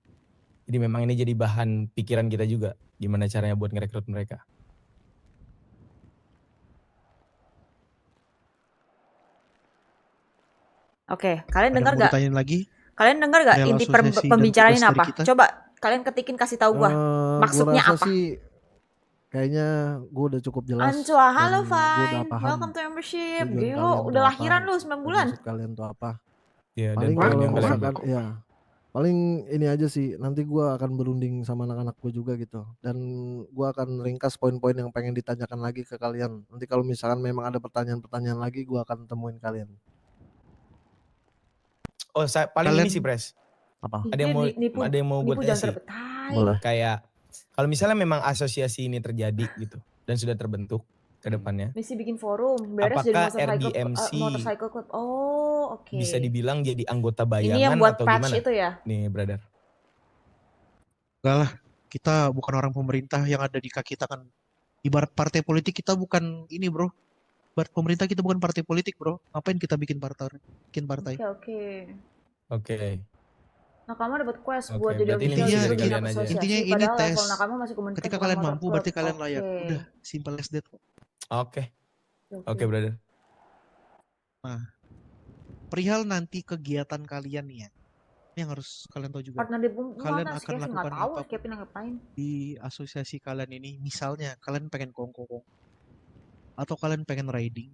F: Jadi memang ini jadi bahan pikiran kita juga gimana caranya buat ngerekrut mereka.
A: Oke, kalian
J: Ada
A: dengar
J: mau
A: nggak?
J: ditanyain lagi?
A: Kalian dengar nggak
J: Perihal
A: inti
J: asosiasi dan
A: pembicaraannya
J: tugas dari
A: apa?
J: kita?
A: Coba kalian ketikin kasih tahu gua. Maksudnya
G: Gua rasa
A: apa?
G: sih kayaknya gue udah cukup jelas.
A: Ancoa, halo
G: dan gua udah
A: Fine.
G: paham
A: Welcome to membership.
G: tujuan
A: Gilo,
G: kalian
A: udah
G: tuh
A: lahiran
G: apa,
A: lu 9
G: dan
A: bulan.
G: maksud kalian tuh apa.
F: Ya, dan
G: Paling
F: poin
G: kalau
F: yang kalian
G: misalkan ya paling ini aja sih, nanti gue akan berunding sama anak-anak gue juga gitu, dan gue akan ringkas poin-poin yang pengen ditanyakan lagi ke kalian. Nanti kalau misalkan memang ada pertanyaan-pertanyaan lagi, gue akan temuin kalian.
F: Oh, paling
J: Kalian-
F: ini sih, Pres.
G: Apa?
F: Ada yang mau
A: Nipu-
F: ada yang mau gue
A: nipu
F: tanya
A: jangan
F: sih.
A: terbetai.
G: Boleh.
F: Kayak kalau misalnya memang asosiasi ini terjadi gitu dan sudah terbentuk ke depannya,
A: Misi bikin forum, beres jadi
F: apakah
A: motorcycle,
F: RDMC
A: motorcycle club. Oh, oke.
F: bisa dibilang jadi anggota
A: Ini yang
F: bayangan
A: buat
F: atau
A: patch
F: gimana?
A: itu ya?
F: Nih, brother.
J: Enggak lah, kita bukan orang pemerintah yang ada di kaki tangan. Ibarat partai politik kita bukan ini bro. Ibarat pemerintah kita bukan partai politik bro. Ngapain kita bikin partai?
A: Oke.
F: Oke.
A: Nakama dapat quest
F: Oke,
A: buat jadi
F: berarti ini
A: official
J: intinya-
A: jadi
F: kalian
A: anak
F: aja.
A: asosiasi.
J: Intinya ini
A: Padahal
J: tes.
A: level Nakama masih komunitas
J: Ketika
A: bukan
J: kalian
A: motor
J: mampu
A: club.
J: berarti kalian layak.
A: Oke.
J: Udah, simple as that kok.
F: Oke. Oke, brother.
J: Nah, perihal nanti kegiatan kalian nih ya. Ini yang harus kalian tahu juga.
A: Partner di
J: Kalian
A: mana?
J: akan
A: Sih nggak
J: lakukan
A: tahu
J: apapun
A: Kevin ngapain.
J: di asosiasi kalian ini. Misalnya kalian pengen kongkong atau kalian pengen riding.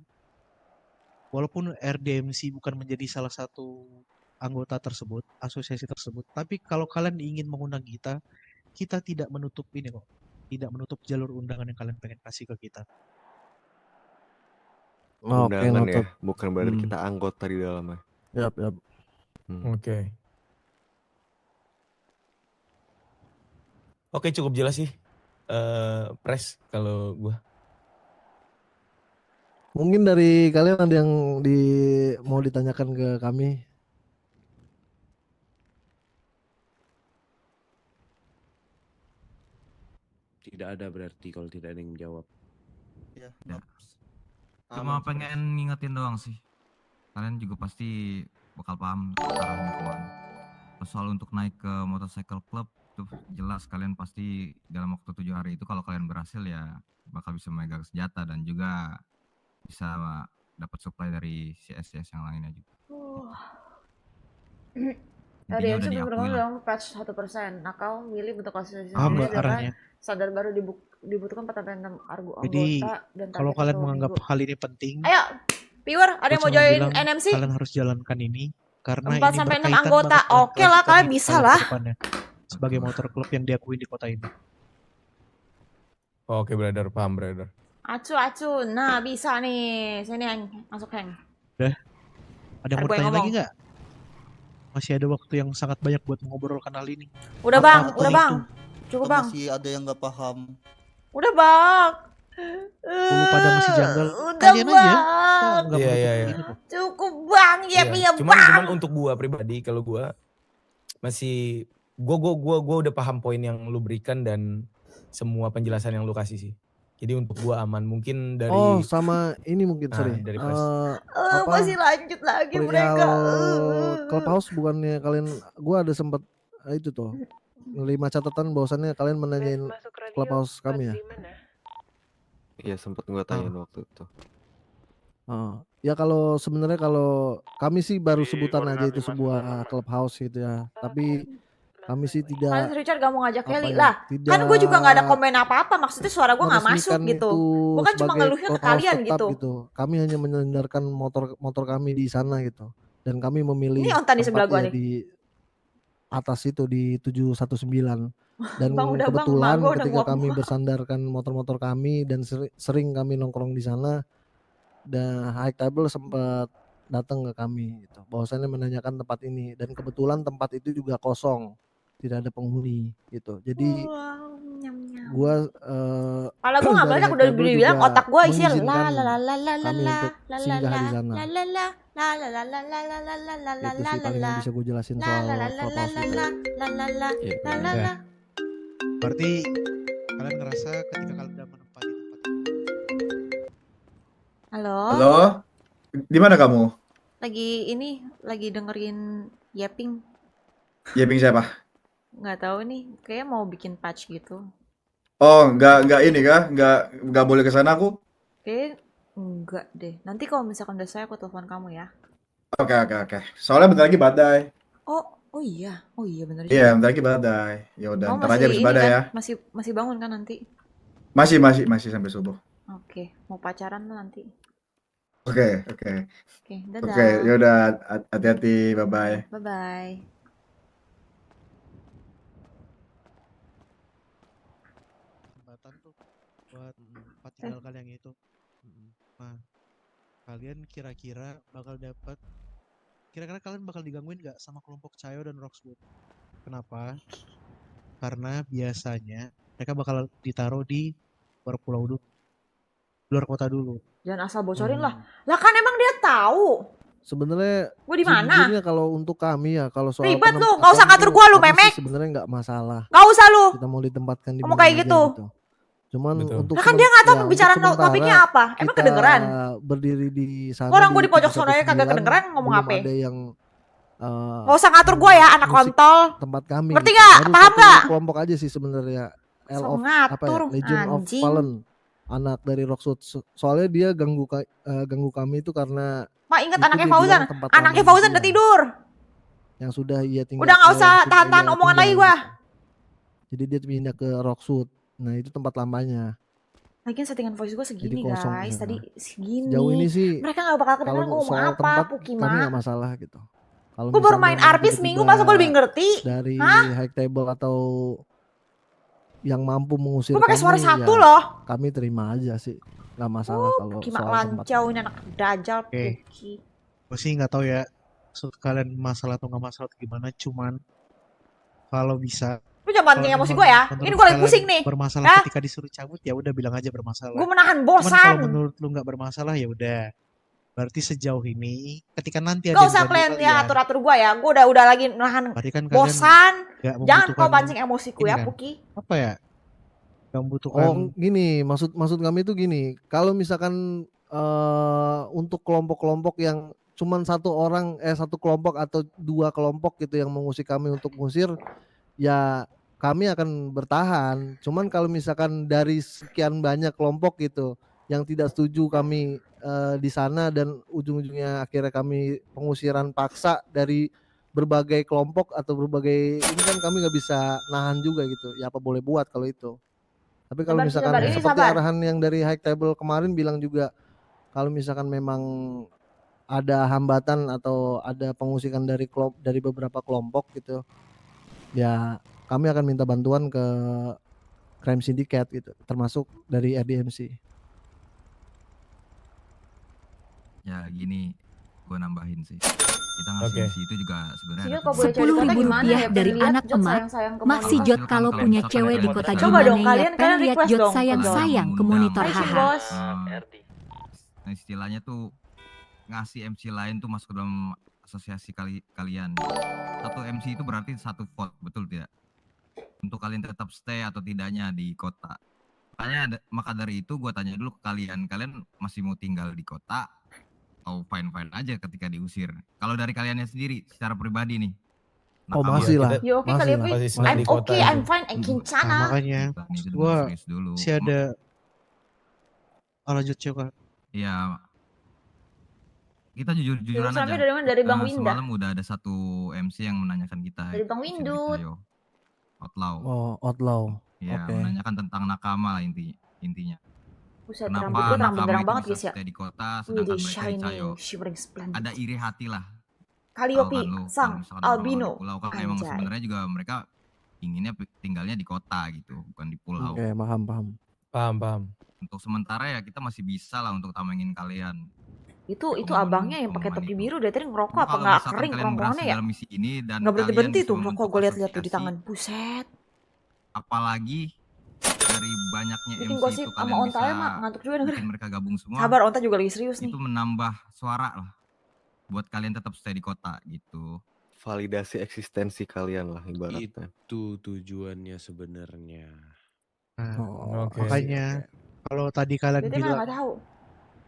J: Walaupun RDMC bukan menjadi salah satu anggota tersebut, asosiasi tersebut, tapi kalau kalian ingin mengundang kita tidak menutup ini kok. Tidak menutup jalur undangan yang kalian pengen kasih ke kita.
G: Oke,
M: Undangan ya,
G: noted.
M: bukan berarti
G: Hmm.
M: kita anggota di dalamnya.
G: Yap.
F: Oke. Oke, cukup jelas sih. Pres kalau gua.
G: Mungkin dari kalian ada yang mau ditanyakan ke kami.
H: Tidak ada berarti kalau tidak ada yang menjawab.
O: Ya. Cuma pengen ngingetin doang sih. Kalian juga pasti bakal paham arahnya kemana. Terus soal untuk naik ke motorcycle club itu jelas kalian pasti dalam waktu 7 hari itu kalau kalian berhasil ya bakal bisa memegang senjata dan juga bisa dapat supply dari CS yang lainnya juga. Intinya
A: RDMC
O: udah
A: belum
O: diakui
A: berkembang
O: lah.
A: dalam patch 1%. Nakal milih bentuk asosiasi
J: Paham
A: sendiri
J: nggak
A: dengan
J: arahnya?
A: standar baru dibutuhkan 4 anggota
J: Jadi
A: dan
J: kalau
A: target
J: kalian
A: satu
J: menganggap
A: minggu.
J: hal ini penting,
A: Ayo, viewer, ada yang
J: gua
A: mau
J: cuma
A: join
J: bilang
A: NMC?
J: kalian harus jalankan ini karena
A: 4
J: ini
A: sampai 6
J: berkaitan
A: anggota.
J: banget dengan
A: Oke lah,
J: kelanjutan
A: kalian
J: hidup
A: bisa
J: kalian ke
A: lah.
J: depannya sebagai motor klub yang diakui di kota ini.
F: Oke, brother, paham, brother.
A: Acu. Nah, bisa nih. Sini Heng, masuk Heng.
J: Udah. Ada yang
A: Ntar
J: mau
A: gue
J: ditanya lagi
A: ngomong.
J: nggak? Masih ada waktu yang sangat banyak buat mengobrolkan hal ini.
A: Udah bang,
J: Apapun
A: udah bang.
J: itu.
A: Cukup bang.
L: Masih ada yang nggak paham.
A: Udah bang.
J: Lu pada masih janggal.
A: Udah
J: Kalian aja. Kita
A: bang.
J: nggak
F: Iya,
J: menutup
F: iya.
J: ini kok.
A: Cukup bang, ya
F: Iya,
A: bang.
F: cuman untuk gua pribadi kalau gua masih gua udah paham poin yang lu berikan dan semua penjelasan yang lu kasih sih. Jadi untuk gua aman. Mungkin dari
G: Oh, sama ini mungkin sorry.
F: dari Pres.
G: Apa?
A: Masih lanjut lagi mereka.
G: Perihal Clubhouse bukannya kalian, gua ada sempat itu tuh 5 catatan bahwasannya kalian menanyain Clubhouse kami ya.
M: Iya, sempat gua tanyain waktu itu.
G: Ya kalau sebenarnya kalau kami sih baru sebutan aja itu sebuah clubhouse gitu ya. Tapi kami sih
A: Kan
G: tidak
A: Richard gak mau ngajak
G: apa
A: Kelly
G: ya,
A: lah. Kan gue juga gak ada
G: tidak
A: komen apa-apa. Maksudnya suara gue gak masuk
G: meresmikan
A: gitu.
G: itu
A: Gue kan cuma
G: sebagai
A: ngeluhnya ke
G: clubhouse
A: kalian
G: tetap
A: gitu.
G: gitu. Kami hanya menyandarkan motor kami di sana gitu. Dan kami
A: Ini
G: memilih
A: Onta di sebelah gue
G: tempatnya
A: nih.
G: di atas itu di 719. Dan
A: Bang udah bang, mak
G: kebetulan
A: gue udah
G: ketika kami
A: muak-muak.
G: bersandarkan motor-motor kami dan sering kami nongkrong di sana, dan High Table sempat datang ke kami gitu. Bahwasannya menanyakan tempat ini dan kebetulan tempat itu juga kosong, tidak ada penghuni gitu. Jadi
A: Wow, nyam-nyam.
G: gua
A: Kalau gue nggak
G: dari
A: meledak
G: High
A: udah
G: Table
A: bilang
G: juga
A: otak gue isinya
G: mengizinkan
A: la la la la la
G: kami
A: la
G: untuk
A: la la
G: singgah di
A: la
G: sana.
A: la la la la la la la la la la la la la
G: Itu
A: la
G: sih
A: la
G: paling yang
A: la
G: bisa gue jelasin
A: la
G: soal
A: la la la la
G: clubhouse
A: la
G: itu.
A: la la la la
J: Iya,
A: la la
J: udah.
A: la.
J: Berarti kalian ngerasa ketika kalian udah menempati tempat itu
A: Halo,
P: Halo, di mana kamu?
A: lagi dengerin Yaping.
P: Yaping siapa?
A: Nggak tahu nih, kayaknya mau bikin patch gitu.
P: Oh, nggak ini kah? Nggak boleh ke sana aku?
A: Kayaknya enggak deh. Nanti kalau misalkan udah saya aku telepon kamu ya.
P: Oke. Soalnya bentar lagi badai.
A: Oh iya bener juga.
P: Iya, bentar lagi badai. Ya udah,
A: Kamu
P: ntar aja
A: masih
P: habis
A: ini
P: badai
A: kan?
P: ya.
A: Masih bangun kan nanti?
P: Masih sampai subuh.
A: Oke, mau pacaran lo nanti.
P: Oke.
A: Oke,
P: Oke,
A: dadah.
P: ya udah, hati-hati, bye-bye.
A: Bye-bye.
J: jembatan tuh buat tempat tinggal kalian yang itu. Nah, kalian kira-kira kalian bakal digangguin nggak sama kelompok Chayo dan Roxwood? Kenapa? Karena biasanya mereka bakal ditaruh di luar pulau dulu, luar kota dulu.
A: Jangan asal bocorin lah. Lah kan emang dia tahu.
G: Sebenarnya
A: Gue di mana?
G: sejujurnya kalau untuk kami ya, kalau soal
A: Ribet lu,
G: penempatan
A: nggak usah ngatur
G: tuh
A: gua lu,
G: kami sih
A: memek.
G: sebenarnya nggak masalah.
A: Nggak usah lu.
G: Kita mau ditempatkan di
A: Kamu
G: mana
A: kayak
G: aja
A: gitu.
G: Cuman untuk
A: Lah kan dia nggak tahu
G: untuk
A: pembicaraan topiknya
G: sementara
A: apa. Emang
G: kita
A: kedengeran?
G: berdiri di sana
A: Orang gue di pojok
G: 719,
A: sonanya kagak kedengeran ngomong
G: belum
A: apa.
G: ada yang
A: Nggak usah ngatur gue ya, anak
G: musik
A: kontol.
G: tempat kami
A: Ngerti
G: gitu.
A: nggak?
G: Baru
A: Paham
G: satu
A: nggak?
G: kelompok aja sih sebenarnya.
A: Sok ngatur,
G: Legend of
A: anjing.
G: Fallen, anak dari Roxwood. Soalnya dia ganggu kami itu karena
A: Mak inget
G: itu
A: anaknya
G: dia
A: Fauzan.
G: bilang tempat
A: Anaknya
G: lamanya
A: Fauzan
G: dia
A: udah tidur.
G: yang sudah ia tinggal.
A: Udah nggak usah
G: yang sudah
A: tahan-tahan
G: ia
A: omongan lagi
G: tinggal
A: gua.
G: gitu. Jadi dia pindah ke Roxwood. Nah itu tempat lamanya.
A: Lagian settingan voice gue
G: Jadi
A: segini
G: kosong di
A: guys.
G: sana.
A: Tadi segini.
G: Sejauh ini sih
A: Mereka nggak bakal
G: kalau
A: kedengeran ngomong
G: soal
A: apa,
G: tempat
A: Pukima.
G: kami nggak masalah gitu. Kalau
A: Gue baru
G: misalnya
A: main
G: memang
A: RP seminggu,
G: tiba-tiba
A: masa gue lebih ngerti?
G: dari
A: Hah?
G: High Table atau yang mampu mengusir
A: Gue pakai suara
G: kami,
A: satu
G: ya
A: loh.
G: kami terima aja sih, nggak masalah kalau
A: Pukima
G: soal tempat.
A: lancau ini anak dajal.
J: Oke.
A: Puki.
J: Gue sih nggak tahu ya maksud kalian masalah atau nggak masalah atau gimana. Cuman kalau bisa,
A: Lu jangan pancing emosi gue ya. Ini gue lagi pusing nih.
J: bermasalah
A: Ya.
J: ketika disuruh cabut, ya udah bilang aja bermasalah.
A: Gue menahan
J: Cuman
A: bosan.
J: kalau menurut lu nggak bermasalah ya udah. Berarti sejauh ini ketika nanti ada
A: Gak
J: yang
A: usah
J: ganggu
A: kalian ya
J: kalian,
A: atur-atur gue ya. Gue udah lagi nahan
J: berarti kan kalian
A: bosan.
J: nggak
A: Jangan kau
J: membutuhkan
A: pancing emosiku
J: ini
A: ya,
J: kan?
A: Puki.
J: Apa ya? Nggak membutuhkan.
G: Oh gini, maksud kami tuh gini, kalau misalkan untuk kelompok-kelompok yang cuman satu kelompok atau dua kelompok gitu yang mengusir kami untuk mengusir, ya kami akan bertahan. Cuman kalau misalkan dari sekian banyak kelompok gitu yang tidak setuju kami di sana dan ujung-ujungnya akhirnya kami pengusiran paksa dari berbagai kelompok atau berbagai ini kan kami nggak bisa nahan juga gitu. Ya apa boleh buat kalau itu. Tapi kalau misalkan
A: Sabar, ini
G: seperti
A: sabar.
G: arahan yang dari High Table kemarin bilang juga, kalau misalkan memang ada hambatan atau ada pengusiran dari beberapa kelompok gitu, ya kami akan minta bantuan ke Crime Syndicate gitu, termasuk dari RDMC.
O: Ya gini, gue nambahin sih. Kita ngasih misi itu juga sebenarnya
A: Iya,
O: ada
A: kalau boleh cari kota
N: Rp10.000
A: gimana ya?
N: dari
A: Pengen lihat
N: anak
A: Jod
N: emak.
A: sayang-sayang ke
N: Mak si
A: monitor.
N: Jod kalau
O: Kalian
N: punya
O: misalkan
N: cewek di
O: kalian
N: kota
O: bersama.
A: Coba
N: gimana
A: dong,
N: ya?
A: kalian
N: Pengen lihat
A: request
N: Jod
A: dong.
N: sayang-sayang ke
O: Undang.
N: monitor
A: Action,
N: haha.
A: bos.
O: Nah, istilahnya tuh ngasih MC lain tuh masuk ke dalam asosiasi kalian. Satu MC itu berarti satu vote, betul tidak? Untuk kalian tetap stay atau tidaknya di kota. Maka dari itu gue tanya dulu ke kalian masih mau tinggal di kota atau fine-fine aja ketika diusir? Kalau dari kaliannya sendiri, secara pribadi nih.
G: Oh masih lah,
A: You okay kali ya, Pi?
G: masih
A: I'm okay, I'm fine, I kincana.
J: Makanya
O: Itu
J: gue
O: serius dulu.
J: sih ada lanjut coba.
O: Iya, kita jujur-jujuran
A: Salamnya
O: aja.
A: dari mana? Dari Bang Winda.
O: Semalam udah ada satu MC yang menanyakan kita.
A: Dari Bang
O: si
A: Windut.
O: Brikayo, Outlaw.
G: Oh, Outlaw.
O: Ya,
G: Oke.
O: menanyakan tentang nakama lah intinya.
A: Buset,
O: Kenapa
A: rambut gue terang
O: nakama
A: benderang
O: itu
A: banget
O: bisa
A: guys ya.
O: stay di kota
A: Wih,
O: sedangkan
A: they
O: mereka di
A: shining,
O: Cayo?
A: shivering splendid.
O: Ada iri hati lah. Tahu
A: Calliope,
O: kan lu, kalau
A: sang
O: misalkan orang-orang
A: albino.
O: di pulau kan emang
A: Anjay.
O: sebenarnya juga mereka inginnya tinggalnya di kota gitu, bukan di pulau.
G: Oke, paham.
F: Paham.
O: Untuk sementara ya kita masih bisa lah untuk tamengin kalian.
A: Itu abangnya yang pakai topi biru dari tadi ngerokok apa
O: Kalau
A: nggak
O: misalkan
A: kering
O: kalian
A: kerongkongannya
O: berhasil
A: ya?
O: dalam misi ini dan
A: Nggak berhenti
O: kalian
A: berhenti tuh
O: disuruh
A: rokok
O: bentuk
A: gue lihat-lihat tuh di
O: asosiasi,
A: tangan. Buset.
O: apalagi dari banyaknya
A: Bikin
O: MC
A: gosip
O: itu
A: sama
O: kalian
A: Onta
O: bisa
A: ya mak ngantuk juga denger.
O: bikin mereka gabung semua.
A: Sabar, Onta juga lagi serius nih.
O: Itu menambah suara lah buat kalian tetap stay di kota gitu.
M: Validasi eksistensi kalian lah ibaratnya.
H: Itu tujuannya sebenarnya.
J: Nah,
F: Oke.
J: makanya kalau tadi kalian
A: Berarti mana
J: bilang
A: nggak tahu.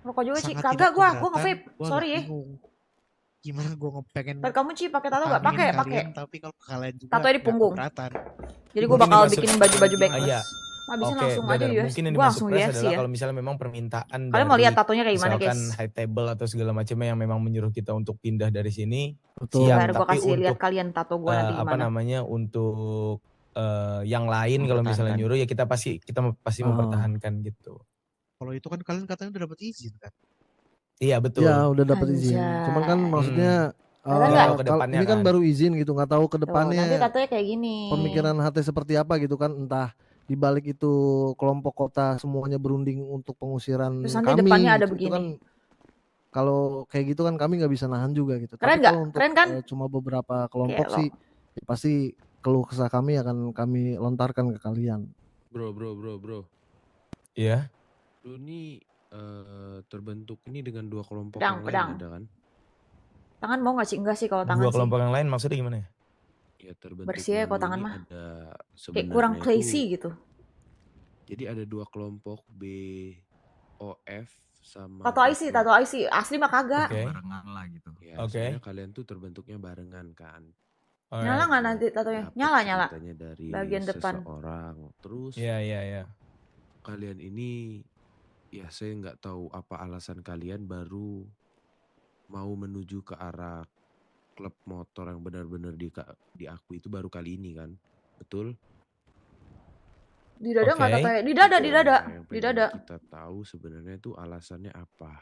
A: Rokok juga Ci.
J: sangat
A: Kagak
J: tidak
A: gua
J: keberatan,
A: nge-vape.
J: gua
A: Sorry
J: agak
A: ya.
J: bingung. Gimana gue pengen
A: Ntar kamu Ci pakai tato nggak? Pakai,
J: pertamengin
A: pakai.
J: kalian, tapi kalau kalian juga
A: Tato di
J: nggak
A: punggung.
J: keberatan.
A: Jadi gue
F: Mungkin
A: bakal
F: dimasuk-
A: bikin baju-baju
F: Iya.
A: backless. Habisin
F: Oke,
A: langsung aja
F: brother.
A: ya.
F: Mungkin yang
A: Gue
F: dimasuk
A: langsung
F: press
A: UFC
F: adalah
A: ya.
F: kalau misalnya memang permintaan
A: Kalian mau
F: dari
A: lihat tatonya kayak gimana,
F: misalkan
A: guys?
F: high table atau segala macamnya yang memang menyuruh kita untuk pindah dari sini.
G: Betul.
F: Siap,
A: Ntar gue
F: tapi
A: kasih lihat
F: untuk
A: kalian tato gue nanti
F: apa
A: gimana.
F: namanya untuk yang lain kalau misalnya
K: Mempertahankan.
F: nyuruh ya kita pasti mempertahankan gitu.
J: Kalau itu kan kalian katanya udah dapat izin kan?
F: Iya betul.
G: Iya, udah dapat izin.
A: Anjay.
G: Cuman kan maksudnya
A: Ada nggak?
F: Tahu ke depannya
G: ini kan
F: kan.
G: baru izin gitu, nggak tahu ke
A: Tuh, nanti
G: depannya
A: tatonya kayak gini.
G: pemikiran HT seperti apa gitu kan, entah di balik itu kelompok kota semuanya berunding untuk pengusiran
A: Terus nanti
G: kami
A: depannya ada
G: gitu. Itu
A: begini.
G: kan kalau kayak gitu kan kami nggak bisa nahan juga gitu.
A: Keren
G: Tapi
A: nggak?
G: kalau untuk
A: Keren kan?
G: cuma beberapa kelompok
A: Gelo.
G: sih ya pasti keluh kesah kami akan kami lontarkan ke kalian.
H: Bro.
F: Iya.
H: Lu nih terbentuk ini dengan dua kelompok
A: Pedang,
H: yang
A: pedang.
H: lain ada kan?
A: Tangan mau nggak sih? Enggak sih kalau tangan
F: Dua
A: sih.
F: kelompok yang lain maksudnya gimana ya?
H: Ya terbentuk
A: Bersih ya kalau tangan mah.
H: ada
A: Kayak kurang
H: sebenarnya
A: crazy
H: itu.
A: gitu.
H: Jadi ada dua kelompok BOF sama
A: Tato IC,
H: Deadlock.
A: tato IC. Asli mah kagak.
F: Oke.
O: Barengan lah gitu.
H: Ya,
F: Oke.
H: sebenarnya kalian tuh terbentuknya barengan kan.
A: Nyala nggak nanti tatonya?
H: Dapet
A: Nyala.
H: ceritanya dari
A: Bagian depan.
H: seseorang. Terus
F: Iya.
H: kalian ini ya saya nggak tahu apa alasan kalian baru mau menuju ke arah klub motor yang benar-benar diakui itu baru kali ini kan, betul?
A: Di dada nggak
F: Oke.
A: tatonya? Di dada, di dada,
H: Nah, yang
A: di
H: pengen
A: dada.
H: kita tahu sebenarnya itu alasannya apa?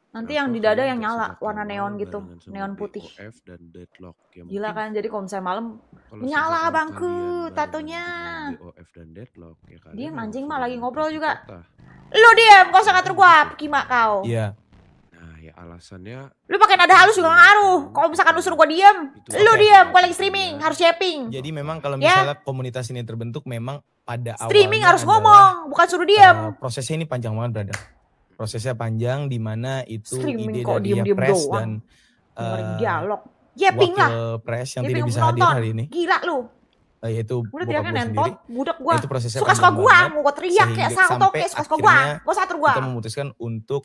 A: Nanti
H: Kenapa
A: yang di dada
H: kalian
A: yang
H: nggak
A: nyala,
H: sejak
A: warna
H: awal
A: neon gitu,
H: barengan sama
A: neon putih.
H: BOF dan Deadlock? Ya
A: Gila
H: mungkin
A: kan? Jadi kalau misalnya malam
H: kalau
A: menyala
H: sejak awal
A: abangku
H: kalian barengan
A: tatonya.
H: dengan BOF dan Deadlock ya
A: Dia
H: kalian
A: mancing
H: memang
A: mah
H: sudah
A: lagi ngobrol
H: menempati
A: juga.
H: kota.
A: Lu diam, kau sangat gua kimak kau.
F: Iya.
H: Nah ya alasannya
A: Lu pakai nada halus juga ngaruh. Kalau misalkan lu suruh gua diam, lu
F: Oke.
A: diam, gua lagi streaming, harus shaping.
F: Jadi memang kalau
A: Ya.
F: misalnya komunitas ini terbentuk memang pada
A: Streaming
F: awalnya
A: harus
F: adalah,
A: ngomong, bukan suruh diam.
F: prosesnya ini panjang banget, brother. Prosesnya panjang di mana itu
A: Streaming
F: ide
A: kok
F: dari
A: diem-diem
F: press
A: doang.
F: dan
A: Dengerin dialog. Yaping lah.
F: wakil press yang
A: Yaping
F: tidak bisa
A: penonton.
F: hadir hari ini,
A: Gila lu.
F: yaitu
A: Udah
F: bokap
A: teriaknya
F: gue
A: nentot,
F: sendiri.
A: budak gua.
F: Itu prosesnya
A: Suka-suka
F: panjang
A: gua,
F: banget,
A: mau gua teriak kayak
F: sehingga
A: salto
F: sampai
A: kayak suka-suka gua.
F: akhirnya
A: Gua satur gua.
F: kita memutuskan untuk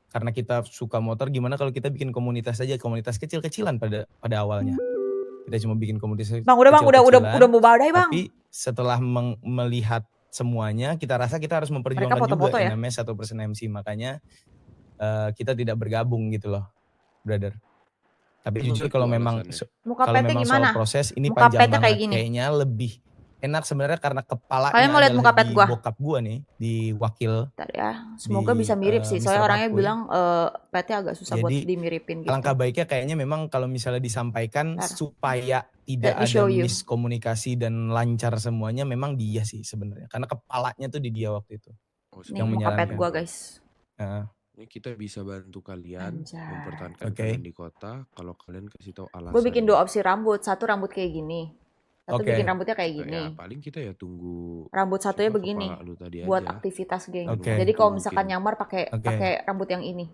F: karena kita suka motor, gimana kalau kita bikin komunitas aja, komunitas kecil-kecilan pada awalnya. Kita cuma bikin komunitas
A: Bang, udah mau badai, Bang.
F: Tapi setelah melihat semuanya, kita rasa kita harus memperjuangkan
A: foto-foto
F: juga
A: ya?
F: yang namanya 1% MC. Makanya kita tidak bergabung gitu loh, brother. Tapi
H: Emang
F: jujur
H: itu
F: kalau memang
H: alasannya?
A: Muka
F: kalau
A: PT
F: memang
A: gimana?
F: soal proses ini
A: Muka
F: panjang
A: PT
F: banget.
A: kayak gini.
F: Kayaknya lebih enak sebenarnya karena kepalanya
A: Kalian mau lihat
F: adalah
A: muka pet
F: di
A: gua?
F: bokap gua nih, di wakil.
A: Bentar ya. Semoga
F: di,
A: bisa mirip sih.
F: Mr.
A: Soalnya orangnya
F: Pakuy.
A: bilang PT agak susah buat
F: Jadi
A: dimiripin gitu.
F: alangkah baiknya kayaknya memang kalau misalnya disampaikan
A: Bentar.
F: supaya tidak
A: Let me
F: ada
A: show you.
F: miskomunikasi dan lancar semuanya, memang dia sih sebenarnya. Karena kepalanya tuh di dia waktu itu.
A: Nih
F: yang
A: muka pet
F: menyarankan.
A: gua, guys.
F: Heeh.
H: Ini kita bisa bantu kalian
A: Anjay.
H: mempertahankan
F: Oke.
H: kalian di kota kalau kalian kasih tahu alasan.
A: Gue bikin dua opsi rambut. Satu rambut kayak gini. Satu
F: Oke.
A: bikin rambutnya kayak
H: Ya
A: gini.
H: paling kita ya tunggu
A: Rambut satunya
H: siapa
A: begini.
H: kepala lu tadi
A: Buat
H: aja.
A: aktivitas, geng.
F: Oke.
A: Jadi kalau
H: Mungkin.
A: misalkan nyamar pakai
F: Oke.
A: pakai rambut yang ini.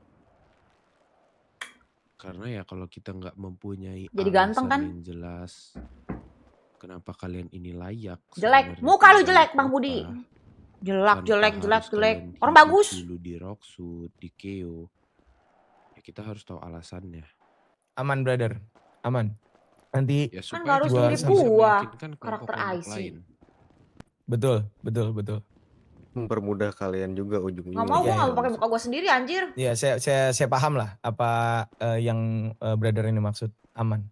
H: Karena ya kalau kita nggak mempunyai
A: Jadi ganteng
H: alasan
A: kan?
H: yang jelas kenapa kalian ini layak
A: Jelek.
H: sebenarnya
A: Muka lu
H: tinggal
A: jelek,
H: di
A: Bang Budi.
H: kota,
A: Jelek,
H: tanpa
A: jelek,
H: harus
A: jelek, jelek.
H: kalian
A: Orang
H: hidup
A: bagus.
H: dulu di Rocksuit, di Keo. Ya kita harus tahu alasannya.
F: Aman, brother. Aman. Nanti
H: Ya
A: Kan
H: supaya
A: nggak harus
F: gua
A: mirip
H: kita bisa
A: gua.
H: meyakinkan
A: Karakter
H: kelompok-kelompok
A: IC.
H: lain.
F: betul.
M: mempermudah kalian juga
A: Nggak
M: ujung-ujungnya.
A: mau, gue
F: Iya,
A: nggak
F: iya.
A: mau pakai muka gue sendiri anjir.
F: Ya, saya paham lah apa yang brother ini maksud. Aman.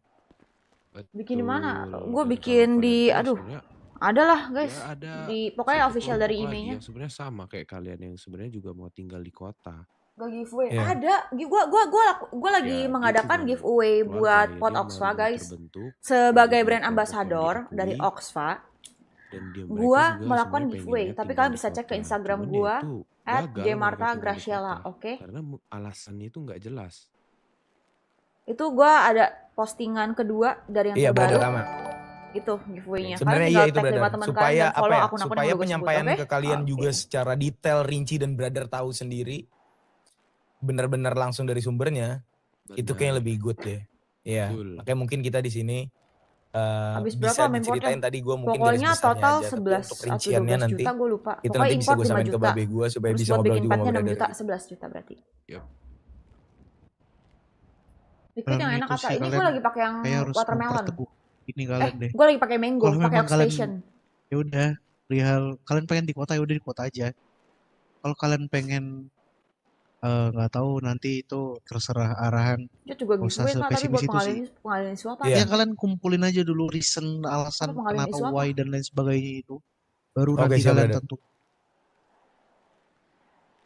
A: Bikin di mana?
H: Betul.
A: Gue
H: Dan
A: bikin
H: kalau
A: di,
H: kalian juga
A: aduh,
H: sebenarnya
A: ada lah guys.
H: ya ada
A: Di pokoknya
H: satu
A: official dari
H: kelompok lagi
A: emailnya.
H: yang sebenarnya sama kayak kalian yang sebenarnya juga mau tinggal di kota.
A: Gak giveaway.
F: Iya.
A: Ada. Gue lagi
H: Ya, dia
A: mengadakan
H: cuma
A: giveaway
H: keluarga
A: buat
H: ya,
A: pot
H: dia
A: Oxfa
H: baru
A: guys.
H: terbentuk
A: Sebagai
H: dari
A: brand
H: kelompok yang
A: ambassador dari
H: diakui
A: Oxfa,
H: dan dia mereka
A: gue
H: juga
A: melakukan
H: sebenarnya
A: giveaway.
H: pengennya
A: Tapi
H: tinggal
A: kalian
H: di
A: bisa cek ke
H: kota.
A: Instagram
H: Cuman ya
A: gue
H: itu gagal mereka
A: @jmarta
H: tinggal di
A: Graciela,
H: kota
A: oke?
H: karena alasannya itu nggak jelas.
A: Itu gue ada postingan kedua dari yang
F: Iya,
A: terbaru.
F: brother aman.
A: Itu giveaway-nya. Kalian
F: Sebenarnya
A: tinggal
F: iya itu
A: tag 5
F: brother.
A: teman kalian
F: Supaya
A: dan
F: apa
A: follow
F: ya?
A: akun-akun yang
F: Supaya
A: udah gue sebut,
F: penyampaian
A: oke?
F: ke kalian
A: Oke.
F: juga secara detail, rinci dan brother tahu sendiri. Benar-benar langsung dari sumbernya. Itu kayak
H: Benar.
F: lebih good deh. Iya.
H: Betul.
F: Makanya mungkin kita di sini
A: Habis
F: bisa
A: berapa importnya?
F: diceritain tadi gue mungkin garis
A: Pokoknya
F: besarnya
A: total
F: aja. Tapi
A: 11
F: untuk
A: atau
F: rinciannya
A: 12
F: nanti
A: juta gue lupa.
F: itu
A: Pokoknya
F: nanti bisa
A: import
F: gue
A: 5
F: samain ke
A: juta.
F: babe gue supaya
A: Terus
F: bisa
A: buat
F: ngobrol
A: bikin
F: juga sama
A: padnya 6
F: brother
A: juta,
F: gitu.
A: 11 juta berarti.
H: Yup.
A: Liquid yang
J: Dan
A: enak
J: itu
A: apa?
J: sih
A: Ini gue
J: kalian
A: lagi pakai yang
J: kayak harus
A: watermelon.
J: memperteguh ini kalian deh.
A: Gue lagi pakai mango,
J: Kalau
A: pakai
J: memang kalian
A: oxidation.
J: ya udah perihal kalian pengen di kota ya udah di kota aja. Kalau kalian pengen nggak tahu nanti itu terserah arahan.
A: Itu juga
J: Gak usah
A: giveaway kan, tapi
J: sepesimis
A: buat
J: itu sih.
A: pengalihan isu apa?
J: Ya kalian kumpulin aja dulu reason,
A: Apa
J: alasan
A: pengalihan
J: kenapa
A: isu apa?
J: why dan lain sebagainya itu. Baru
F: Oke,
J: nanti
F: siap
J: kalian
F: brother.
J: tentu.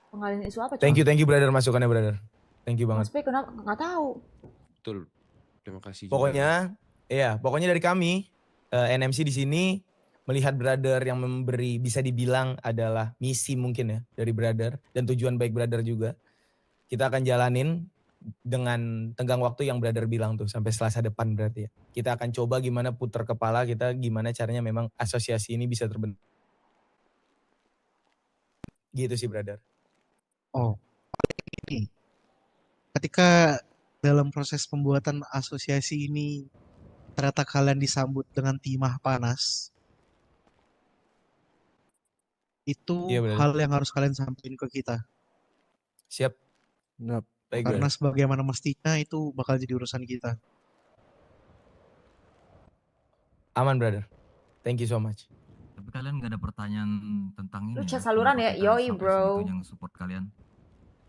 A: Pengalihan isu apa?
F: Thank you brother masukannya brother. Thank you banget.
A: Mas P kenapa? Nggak tahu.
H: Betul. Terima kasih juga.
F: Pokoknya dari kami NMC di sini melihat brother yang memberi bisa dibilang adalah misi mungkin ya dari brother dan tujuan baik brother juga. Kita akan jalanin dengan tenggang waktu yang brother bilang tuh sampai Selasa depan berarti ya. Kita akan coba gimana putar kepala kita gimana caranya memang asosiasi ini bisa terbentuk. Gitu sih brother.
J: Oh, ini. Ketika dalam proses pembuatan asosiasi ini ternyata kalian disambut dengan timah panas, itu
F: Iya, brother.
J: hal yang harus kalian sampaikan ke kita.
F: Siap. Baik,
J: Karena
F: brother.
J: sebagaimana mestinya itu bakal jadi urusan kita.
F: Aman brother. Thank you so much.
O: Tapi kalian nggak ada pertanyaan tentang ini
A: Lu chat
O: ya?
A: saluran
O: Kenapa
A: ya?
O: kita
A: Yoi
O: sampai
A: bro.
O: segitunya nge-support kalian?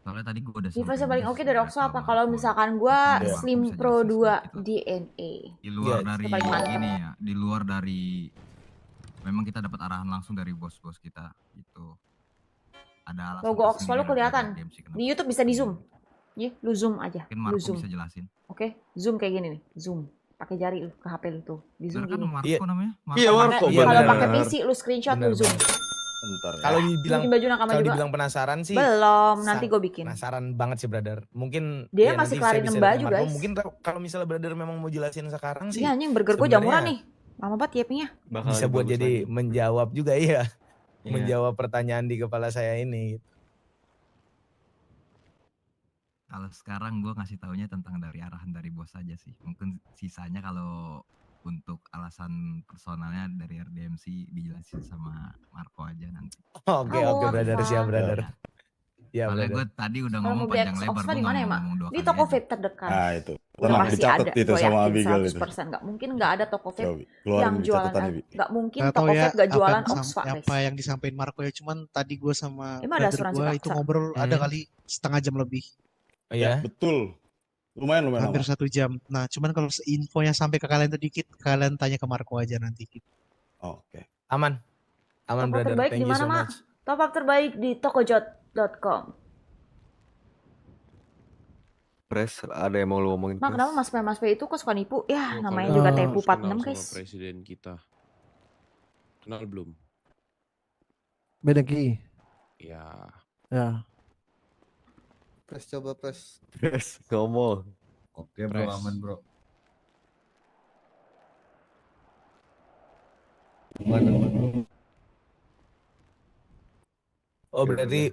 O: Soalnya tadi gue udah
A: Device
O: sampai
A: paling oke dari Oxo apa? Kalau misalkan gue
O: Iya.
A: Slim Pro 2 DNA.
O: di luar
F: Yes.
O: dari
A: Paling mantep.
O: ini ya, di luar dari memang kita dapat arahan langsung dari bos-bos kita gitu. Ada alasan
A: Logo Oxfam lu
O: tersendiri dari
A: kelihatan.
O: RDMC kenapa.
A: Di YouTube bisa di zoom. Nih, lu zoom aja.
O: Mungkin
A: Lu
O: Marco
A: zoom.
O: bisa jelasin.
A: Oke, zoom kayak gini nih. Zoom. Pakai jari lu ke HP lu tuh. Di zoom
O: Bener kan
A: gini.
O: Marco
F: Iya.
O: namanya?
P: Iya, Marco,
A: Kalau
P: bener.
A: pakai PC lu screenshot lu zoom.
P: Bentar ya.
F: Kalau dibilang
A: Bikin baju nakama
F: kalau
A: juga.
F: dibilang penasaran sih
A: Belum, nanti gue bikin.
F: penasaran banget sih brother. Mungkin
A: Dia
F: ya
A: masih
F: nanti
A: kelarin
F: saya bisa
A: baju,
F: dengan Marco.
A: guys.
F: Mungkin kalau misalnya brother memang mau jelasin sekarang sih.
A: Iya anjing burger gue
F: sebenarnya
A: jamuran nih. Lama banget tiapnya.
M: Bakal
F: bisa
M: lebih
F: buat
M: bagus
F: jadi
M: lagi.
F: menjawab juga iya.
M: Iya.
F: Menjawab pertanyaan di kepala saya ini.
O: Kalau sekarang gue ngasih taunya tentang dari arahan dari bos aja sih. Mungkin sisanya kalau untuk alasan personalnya dari RDMC dijelasin sama Marco aja nanti.
F: Oke
A: Halo,
F: oke brother
A: Arfa.
F: siap brother. Ya
O: Soalnya gue
F: brother.
O: tadi udah
A: Kalau
O: ngomong
A: mau beli
O: panjang lebar,
A: Oxfam
O: gue
A: di
O: nggak
A: mana ya,
O: mau
A: Mak?
O: ngomong dua
A: Di
O: kali
A: toko
O: aja.
A: vape terdekat.
P: Nah, itu.
A: Udah
P: Tenang,
A: pasti
P: dicatat
A: ada.
P: itu
A: Gue
P: sama
A: yakin
P: Abigail itu.
A: 100%. Nggak mungkin nggak ada toko vape
P: Coba keluarin
A: yang
P: di
A: jualan.
P: catatannya, Bi.
A: Nggak mungkin
J: Gak
A: toko
J: tau ya
A: vape nggak
J: apa
A: jualan
J: yang,
A: Oxfam, guys.
J: apa yang disampaikan Marco ya, cuman tadi gue sama
A: Emang ada
J: brother
A: asuransi
J: gue itu
A: paksa?
J: ngobrol ada
F: Hmm.
J: kali setengah jam lebih,
F: Oh
P: Ya,
F: ya.
P: betul. Lumayan
J: hampir
P: lama.
J: 1 jam. Nah, cuman kalau infonya sampai ke kalian sedikit, kalian tanya ke Marco aja nanti.
P: Oke.
F: Aman. Aman
A: Top up
F: brother.
A: terbaik
F: Thank
A: di
F: you
A: mana,
F: so
A: Mak?
F: much.
A: Top up terbaik di tokojot.com.
M: Pres, ada yang mau lu ngomongin
A: Mak, kenapa Mas P itu kok suka nipu? Ya,
H: Oh,
A: namanya
H: kalian
A: juga
H: harus
A: Tepu
H: kenal
A: 46,
H: sama
A: guys.
H: presiden kita. Kenal belum?
G: Bedeki.
H: Ya.
G: Ya.
K: Pres coba pres.
M: Pres, ngomong.
K: Oke bro,
H: Pres.
K: aman bro.
F: Oh berarti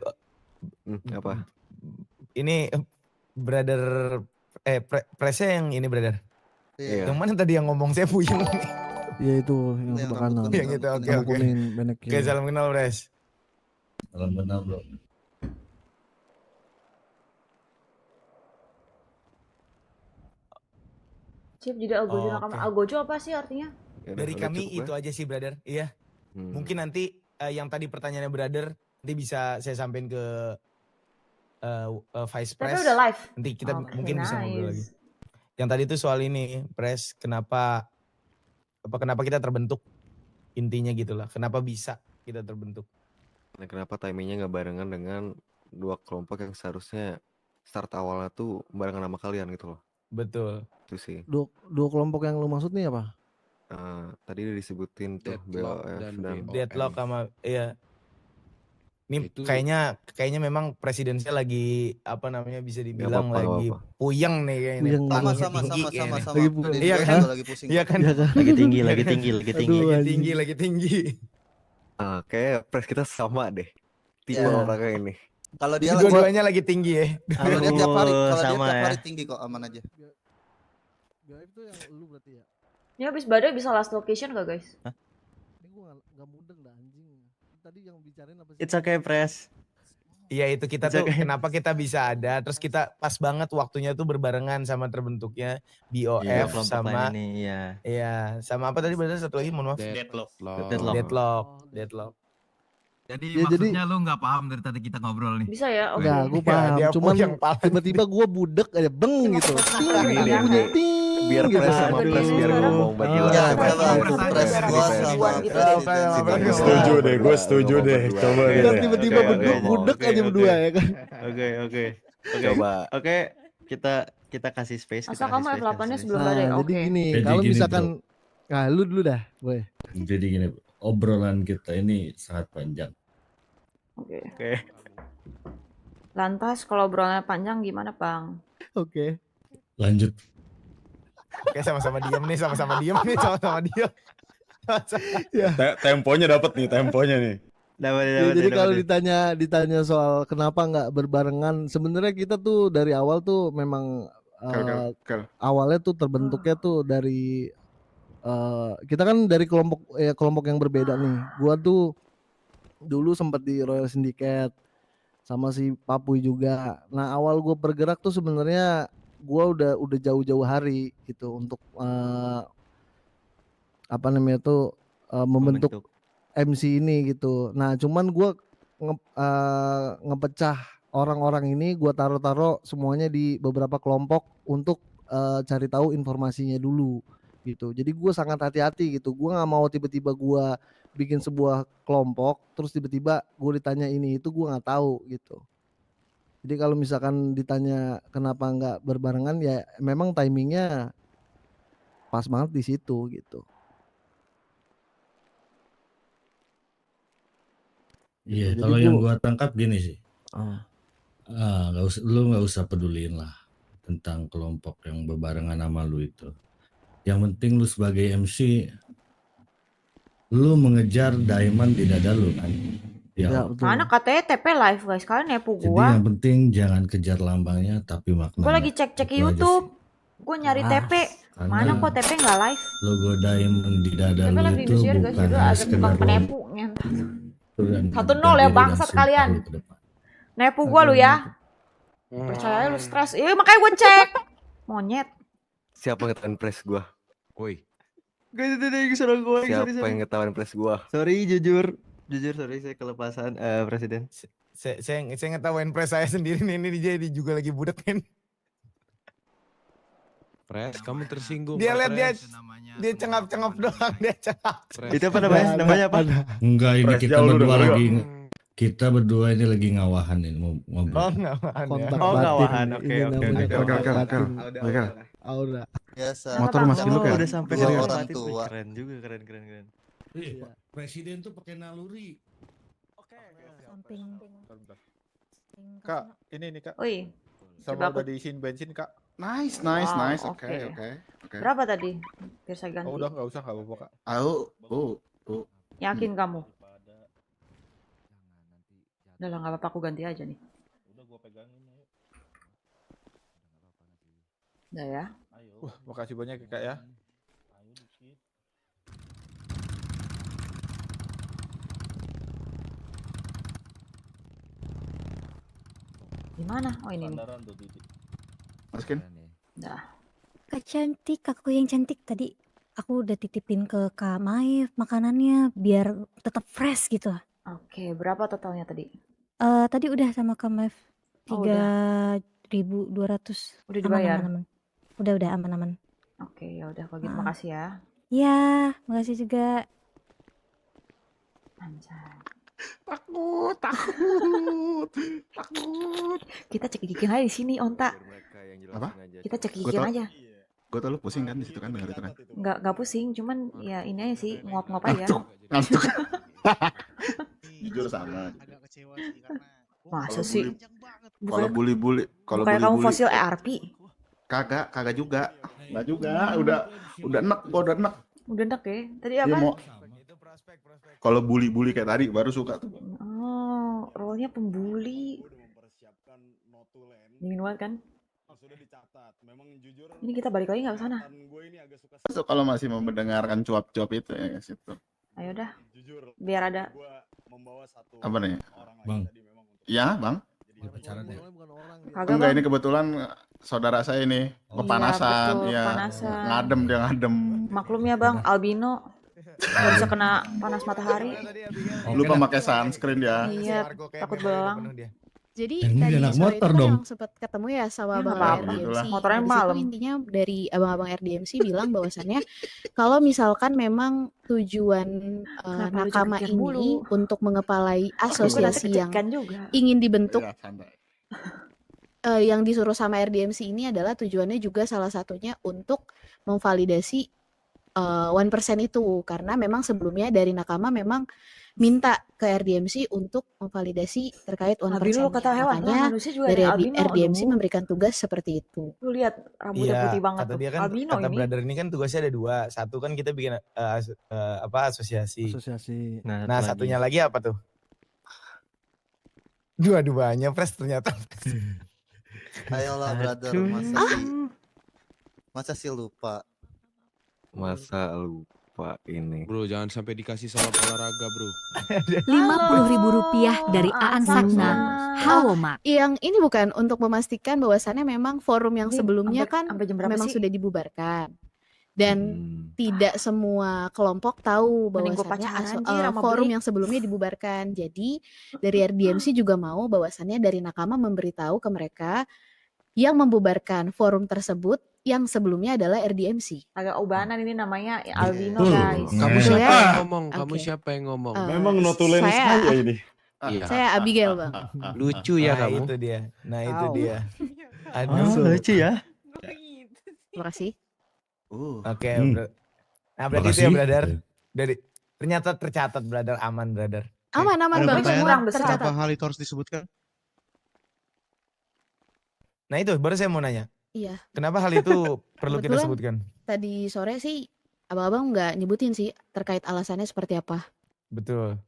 M: Apa?
F: ini brother presnya yang ini brother.
K: Iya.
F: Yang mana tadi yang ngomong saya puyeng.
G: Iya itu yang
K: Yang
G: sebelah
K: rambut
G: kanan.
K: kuning,
F: Yang itu oke
G: Yang
F: oke.
G: kuning Bedeki.
F: Oke salam kenal pres.
K: Salam kenal bro.
A: Chip jadi Algojo
F: Oh,
A: nakama.
F: oke.
A: Algojo apa sih artinya?
M: Ya udah,
F: Dari
M: udah
F: kami
M: cukup ya.
F: itu aja sih brother. Iya.
M: Hmm.
F: Mungkin nanti yang tadi pertanyaannya brother Nanti bisa saya sampaikan ke Vice
A: Tapi
F: Pres.
A: udah live.
F: Nanti kita
A: Oke,
F: mungkin bisa ngobrol lagi.
A: nice.
F: Yang tadi itu soal ini, Pres, kenapa kita terbentuk, intinya gitulah. Kenapa bisa kita terbentuk?
M: Nah, kenapa timingnya nggak barengan dengan dua kelompok yang seharusnya start awalnya tuh barengan sama kalian gitu loh.
F: Betul.
M: Itu sih.
G: Dua kelompok yang lu maksud nih apa?
M: Tadi udah disebutin tuh
H: Deadlock
M: BOF
H: dan
M: dan
H: BOF.
F: Deadlock sama iya. Ini
H: Itu-
F: kayaknya memang presidennya lagi apa namanya bisa dibilang
M: apa-apa,
F: lagi
M: nggak apa-apa.
F: puyeng nih kayaknya.
G: Puyeng.
F: Tangannya
K: Sama,
F: tinggi
K: sama,
F: kayaknya.
K: sama.
G: Lagi pu-
F: Iya
K: Ini
F: kan?
K: gua lagi pusing.
F: Iya kan?
G: Iya kan?
K: Lagi tinggi,
F: Iya
K: lagi
F: kan?
K: tinggi, lagi
G: Aduh,
K: tinggi.
G: anjing.
F: Lagi tinggi.
M: Kayak Pres kita sama deh. Tipe
K: Iya.
M: orangnya ini.
K: Kalau dia
F: Ini
K: lagi,
F: dua-duanya lagi tinggi ya.
K: kalau dia tiap hari, kalau dia
Q: sama
K: tiap
Q: ya.
K: hari tinggi kok, aman aja.
G: Gaib tuh yang lu berarti ya?
A: Ini habis badai bisa last location gak guys?
G: Ini gua nggak mudeng dah anjing. Tadi yang bicarain apa sih?
Q: It's okay, Pres.
F: Iya itu kita
Q: It's
F: tuh
Q: okay.
F: kenapa kita bisa ada, terus kita pas banget waktunya tuh berbarengan sama terbentuknya
Q: Iya,
F: BOF
Q: kelompok
F: sama
Q: lain ini, iya.
F: iya sama apa tadi berarti satu lagi mohon maaf.
H: Deadlock.
F: Deadlock.
O: Jadi
G: Ya, jadi-
O: maksudnya lu nggak paham dari tadi kita ngobrol nih.
A: Bisa ya? Oke.
G: Enggak, gue
F: Ya,
G: paham.
F: dia
G: Cuman
F: puyeng pala.
G: tiba-tiba gue budek aja beng gitu.
M: Ini
G: Ting,
M: nih,
G: bunyi
M: nih.
G: ting
M: Biar
G: gitu.
M: Pres sama
A: Aduh,
M: Pres biar
A: sekarang-
M: ngomong bagi
G: Oh,
M: lah.
K: Ya,
O: Pres,
K: coba
O: Pres aja.
K: Pres gua
M: Pres.
K: sama
A: Gitu.
K: presiden.
M: Gue
K: Setuju deh,
M: gue setuju deh. Coba
G: Terus
M: deh.
G: tiba-tiba
Q: Oke,
G: budek,
Q: oke.
G: budek
Q: Oke,
G: aja
Q: oke.
G: berdua ya kan.
Q: Oke.
M: Coba.
Q: Oke, kita kasih space.
A: Asal kamu F8-nya sebelum
G: Nah,
A: badai.
G: jadi
A: Oke.
G: gini,
R: Jadi
G: kalau
R: gini,
G: misalkan nah lu dulu dah, boy.
R: Jadi gini, obrolan kita ini sangat panjang.
A: Oke.
Q: Oke.
A: Lantas kalau obrolannya panjang gimana Bang?
G: Oke.
R: Lanjut.
F: Oke sama-sama diam nih, sama-sama diam.
R: Temponya dapat nih, temponya nih.
G: Ya, jadi kalau ditanya soal kenapa nggak berbarengan, sebenarnya kita tuh dari awal tuh memang awalnya tuh terbentuknya tuh dari kita kan dari kelompok yang berbeda nih. Gua tuh dulu sempat di Royal Syndicate sama si Papuy juga. Nah awal gue bergerak tuh sebenarnya gue udah jauh-jauh hari gitu untuk apa namanya tuh membentuk MC ini gitu. Nah cuman gue ngepecah orang-orang ini, gue taruh semuanya di beberapa kelompok untuk cari tahu informasinya dulu gitu. Jadi gue sangat hati-hati gitu. Gue nggak mau tiba-tiba gue bikin sebuah kelompok terus tiba-tiba gue ditanya ini itu, gue nggak tahu gitu. Jadi kalau misalkan ditanya kenapa nggak berbarengan, ya memang timingnya pas banget di situ gitu.
R: Iya,
G: Jadi
R: kalau yang
G: gua-
R: gua tangkap gini sih.
G: Ah.
R: Lu nggak usah peduliin lah tentang kelompok yang berbarengan sama lu itu. Yang penting lu sebagai MC, lu mengejar diamond di dada lu kan.
G: Ya, betul.
A: Mana katanya TP live guys, kalian nepu
R: Jadi
A: gua.
R: yang penting jangan kejar lambangnya tapi maknanya.
A: Gua lagi cek
R: Itu aja
A: YouTube. Gua nyari
R: Ah,
A: TP.
R: karena
A: Mana kok TP nggak live?
R: Logo diamond di dada
A: TP
R: lu
A: live di
R: itu
A: Indosiar guys,
R: bukan
A: itu
R: hanya
A: ada
R: sekedar
A: tukang
R: logo.
A: penepu. Ngen.
R: Itu dan
A: 1-0 ya
R: dari
A: bangsat
R: dan
A: kalian.
R: sumpah lu ke depan.
A: Nepu gua lu ya. Percaya lu stres. Iya makanya gue cek. Monyet.
M: Siapa yang ngetawain Pres gua?
H: Woi.
Q: Guys, itu dari suara gue.
M: Siapa yang ngetawain Pres gua?
Q: Sorry, jujur sorry saya kelepasan Presiden.
F: Saya ngetawain Pres saya sendiri nih, ini dia juga lagi budak kan.
H: Pres, kamu tersinggung.
F: Dia
H: Pak
F: lihat
H: Pres.
F: dia cengap-cengap doang, dia cengap.
Q: Itu apa namanya? Namanya apa?
R: Enggak, ini
M: Pres
R: kita
M: jauh lu
R: berdua
M: dong,
R: lagi ngobrol ini mau ngobrol.
F: Oh ngawahan ya.
G: Kontak
Q: Oh,
G: batin.
Q: ngawahan. Oke,
G: Ini
Q: oke,
G: namanya
Q: oke.
G: kontak
M: Kel.
G: batin.
M: Kel.
G: Udah.
K: Biasa.
A: Motor masih
Q: Oh,
A: lu kan?
Q: udah sampai
K: Dua
Q: ke
K: orang
Q: batin.
K: tua.
Q: Wih, keren juga, keren.
R: Iya, Presiden tuh pakai naluri.
E: Samping.
C: Kak, ini nih Kak.
A: Oi.
C: Sama
A: Coba
C: udah
A: aku-
C: diisiin bensin Kak.
A: Wow,
C: Oke.
A: Berapa tadi? Biar saya ganti.
C: Oh, udah nggak usah, nggak apa-apa Kak.
A: Yakin kamu? Udah lah nggak apa-apa, aku ganti aja nih. Udah ya.
C: Wah, makasih banyak ya Kak ya.
A: Gimana? Oh ini nih.
C: Masukin.
A: Udah.
E: Kak cantik, kakakku yang cantik tadi aku udah titipin ke Kak Maif makanannya biar tetap fresh gitu.
A: Oke, berapa totalnya tadi?
E: Tadi udah sama Kemev
A: Oh, udah.
E: 3.200.
A: Udah
E: Aman,
A: dibayar?
E: aman. Udah aman.
A: Oke, ya udah kalau gitu
E: Heeh.
A: makasih ya.
E: Iya, makasih juga.
A: Anjay.
C: Takut.
A: Kita cekikikin aja di sini, Onta.
C: Apa?
A: Kita
C: Gua
A: cekikikin
C: tau-
A: aja.
C: Gue tau lu pusing kan di situ kan denger itu kan.
A: Nggak pusing, cuman ya ini aja sih, nguap-nguap aja.
C: Ngantuk. Jujur sama.
A: Masa sih?
C: Kalau bully, kalau
A: Bukannya kamu
C: bully,
A: fosil ERP?
C: kagak juga. Enggak juga, udah enek, gua udah enek.
A: Udah enak ya? Tadi
C: Dia
A: apa?
C: mau kalau bully kayak tadi baru suka tuh.
A: Oh, role-nya pembuli. Dingin banget kan? Ini kita balik lagi nggak ke sana?
C: So, kalau masih mau mendengarkan cuap-cuap itu ya guys itu.
A: Ayo dah. Biar ada.
C: Apa nih?
R: Bang.
C: Ya, Bang.
A: Kagak,
C: Enggak,
A: Bang.
C: ini kebetulan saudara saya ini kepanasan,
A: betul,
C: ya.
A: kepanasan.
C: Ngadem dia ngadem.
A: Maklum ya Bang, albino. Nggak bisa kena panas matahari.
C: Lupa pakai sunscreen dia.
A: Iya, takut belang.
L: Jadi
R: Yang ini
L: tadi
R: anak
L: sore
R: motor
L: itu
R: dong.
L: yang sempat ketemu ya sama
A: Ya, nggak
L: abang
A: apa-apa.
L: RDMC.
A: Motornya
L: Di situ
A: malam.
L: intinya dari abang-abang RDMC bilang bahwasannya kalau misalkan memang tujuan
A: Kenapa lu
L: nakama
A: cekikikan
L: ini
A: mulu?
L: untuk mengepalai asosiasi yang
A: Kecek-kecekan juga.
L: ingin dibentuk
C: Iya, santai.
L: yang disuruh sama RDMC ini adalah tujuannya juga salah satunya untuk memvalidasi 1% itu karena memang sebelumnya dari nakama memang minta ke RDMC untuk memvalidasi terkait 1%.
A: Albino lu kata hewan,
L: Makanya
A: manusia juga
L: dari
A: ada albino.
L: RDMC
A: aduh.
L: memberikan tugas seperti itu.
A: Lu lihat rambutnya
F: Iya,
A: putih banget
F: kata
A: tuh.
F: dia kan,
A: Albino
F: kata
A: ini.
F: brother ini kan tugasnya ada 2. Satu kan kita bikin asosiasi.
Q: Nah,
F: Nah, satunya lagi apa tuh? Dua-duanya pres ternyata.
K: Ayolah brother,
Q: Aduh.
K: masa sih lupa.
M: Masa lupa ini.
H: Bro, jangan sampai dikasih salam olahraga, bro.
N: Rp50.000 dari Aan Sakna, Hawoma.
L: Yang ini bukan untuk memastikan bahwasannya memang forum yang
A: Ini
L: sebelumnya kan
A: sampai jam berapa
L: memang
A: sih?
L: sudah dibubarkan. Dan tidak semua kelompok tahu
A: Mending gua
L: bahwasannya
A: pacaran anjir sama
L: forum
A: Blik.
L: yang sebelumnya dibubarkan. Jadi dari RDMC juga mau bahwasannya dari nakama memberitahu ke mereka yang membubarkan forum tersebut yang sebelumnya adalah RDMC.
A: Agak ubanan ini namanya albino
R: Betul.
A: guys.
H: Kamu
L: Betul
H: siapa
L: ya?
H: yang ngomong? Kamu
L: Oke.
H: siapa yang ngomong?
L: Memang notulen saya
H: ini. Iya.
L: Saya Abigail, Bang.
H: Lucu ya
F: Nah,
H: kamu.
F: itu dia. Nah, itu
L: Au.
F: dia.
Q: Oh, lucu ya.
L: Terima kasih.
F: Oke,
R: Hmm.
F: nah berarti itu ya,
R: Makasih.
F: brother. Dari ternyata tercatat, brother. Aman, brother.
L: Aman
J: Ada
L: Bang,
J: pertanyaan
L: semua
A: besar.
L: tercatat.
J: apa hal itu harus disebutkan?
F: Nah, itu baru saya mau nanya.
L: Iya.
F: Kenapa hal itu perlu kita
L: Kebetulan
F: sebutkan?
L: Tadi sore sih abang-abang nggak nyebutin sih terkait alasannya seperti apa.
F: Betul.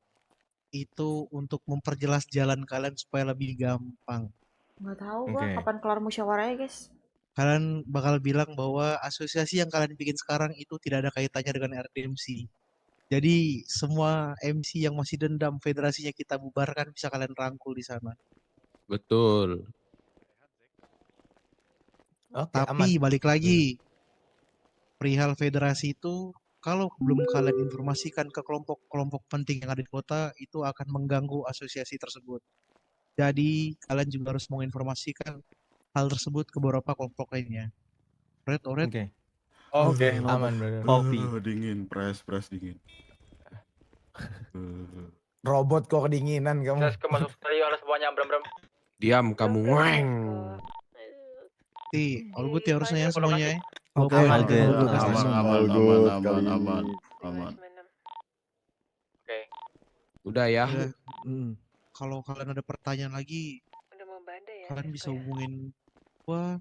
J: Itu untuk memperjelas jalan kalian supaya lebih gampang.
A: Nggak tahu gua
F: Oke.
A: kapan kelar musyawarahnya guys.
J: Kalian bakal bilang bahwa asosiasi yang kalian bikin sekarang itu tidak ada kaitannya dengan RDMC. Jadi semua MC yang masih dendam federasinya kita bubarkan bisa kalian rangkul di sana.
H: Betul.
F: Oke,
J: Tapi
F: aman.
J: balik lagi, perihal federasi itu kalau belum kalian informasikan ke kelompok-kelompok penting yang ada di kota, itu akan mengganggu asosiasi tersebut. Jadi kalian juga harus menginformasikan hal tersebut ke beberapa kelompok lainnya. Red,
O: Oke.
F: Oke, aman, brother.
O: Kopi.
C: Dingin, press dingin.
F: Robot kok kedinginan kamu.
B: Masuk stereo semuanya, bram.
H: Diam kamu, ngeng.
J: All good ya harusnya ya semuanya ya.
G: Oke,
J: Aman,
G: oke,
J: aman,
G: oke.
C: Aman.
H: Udah ya.
J: Udah. Kalau kalian ada pertanyaan lagi, kalian bisa hubungin gua,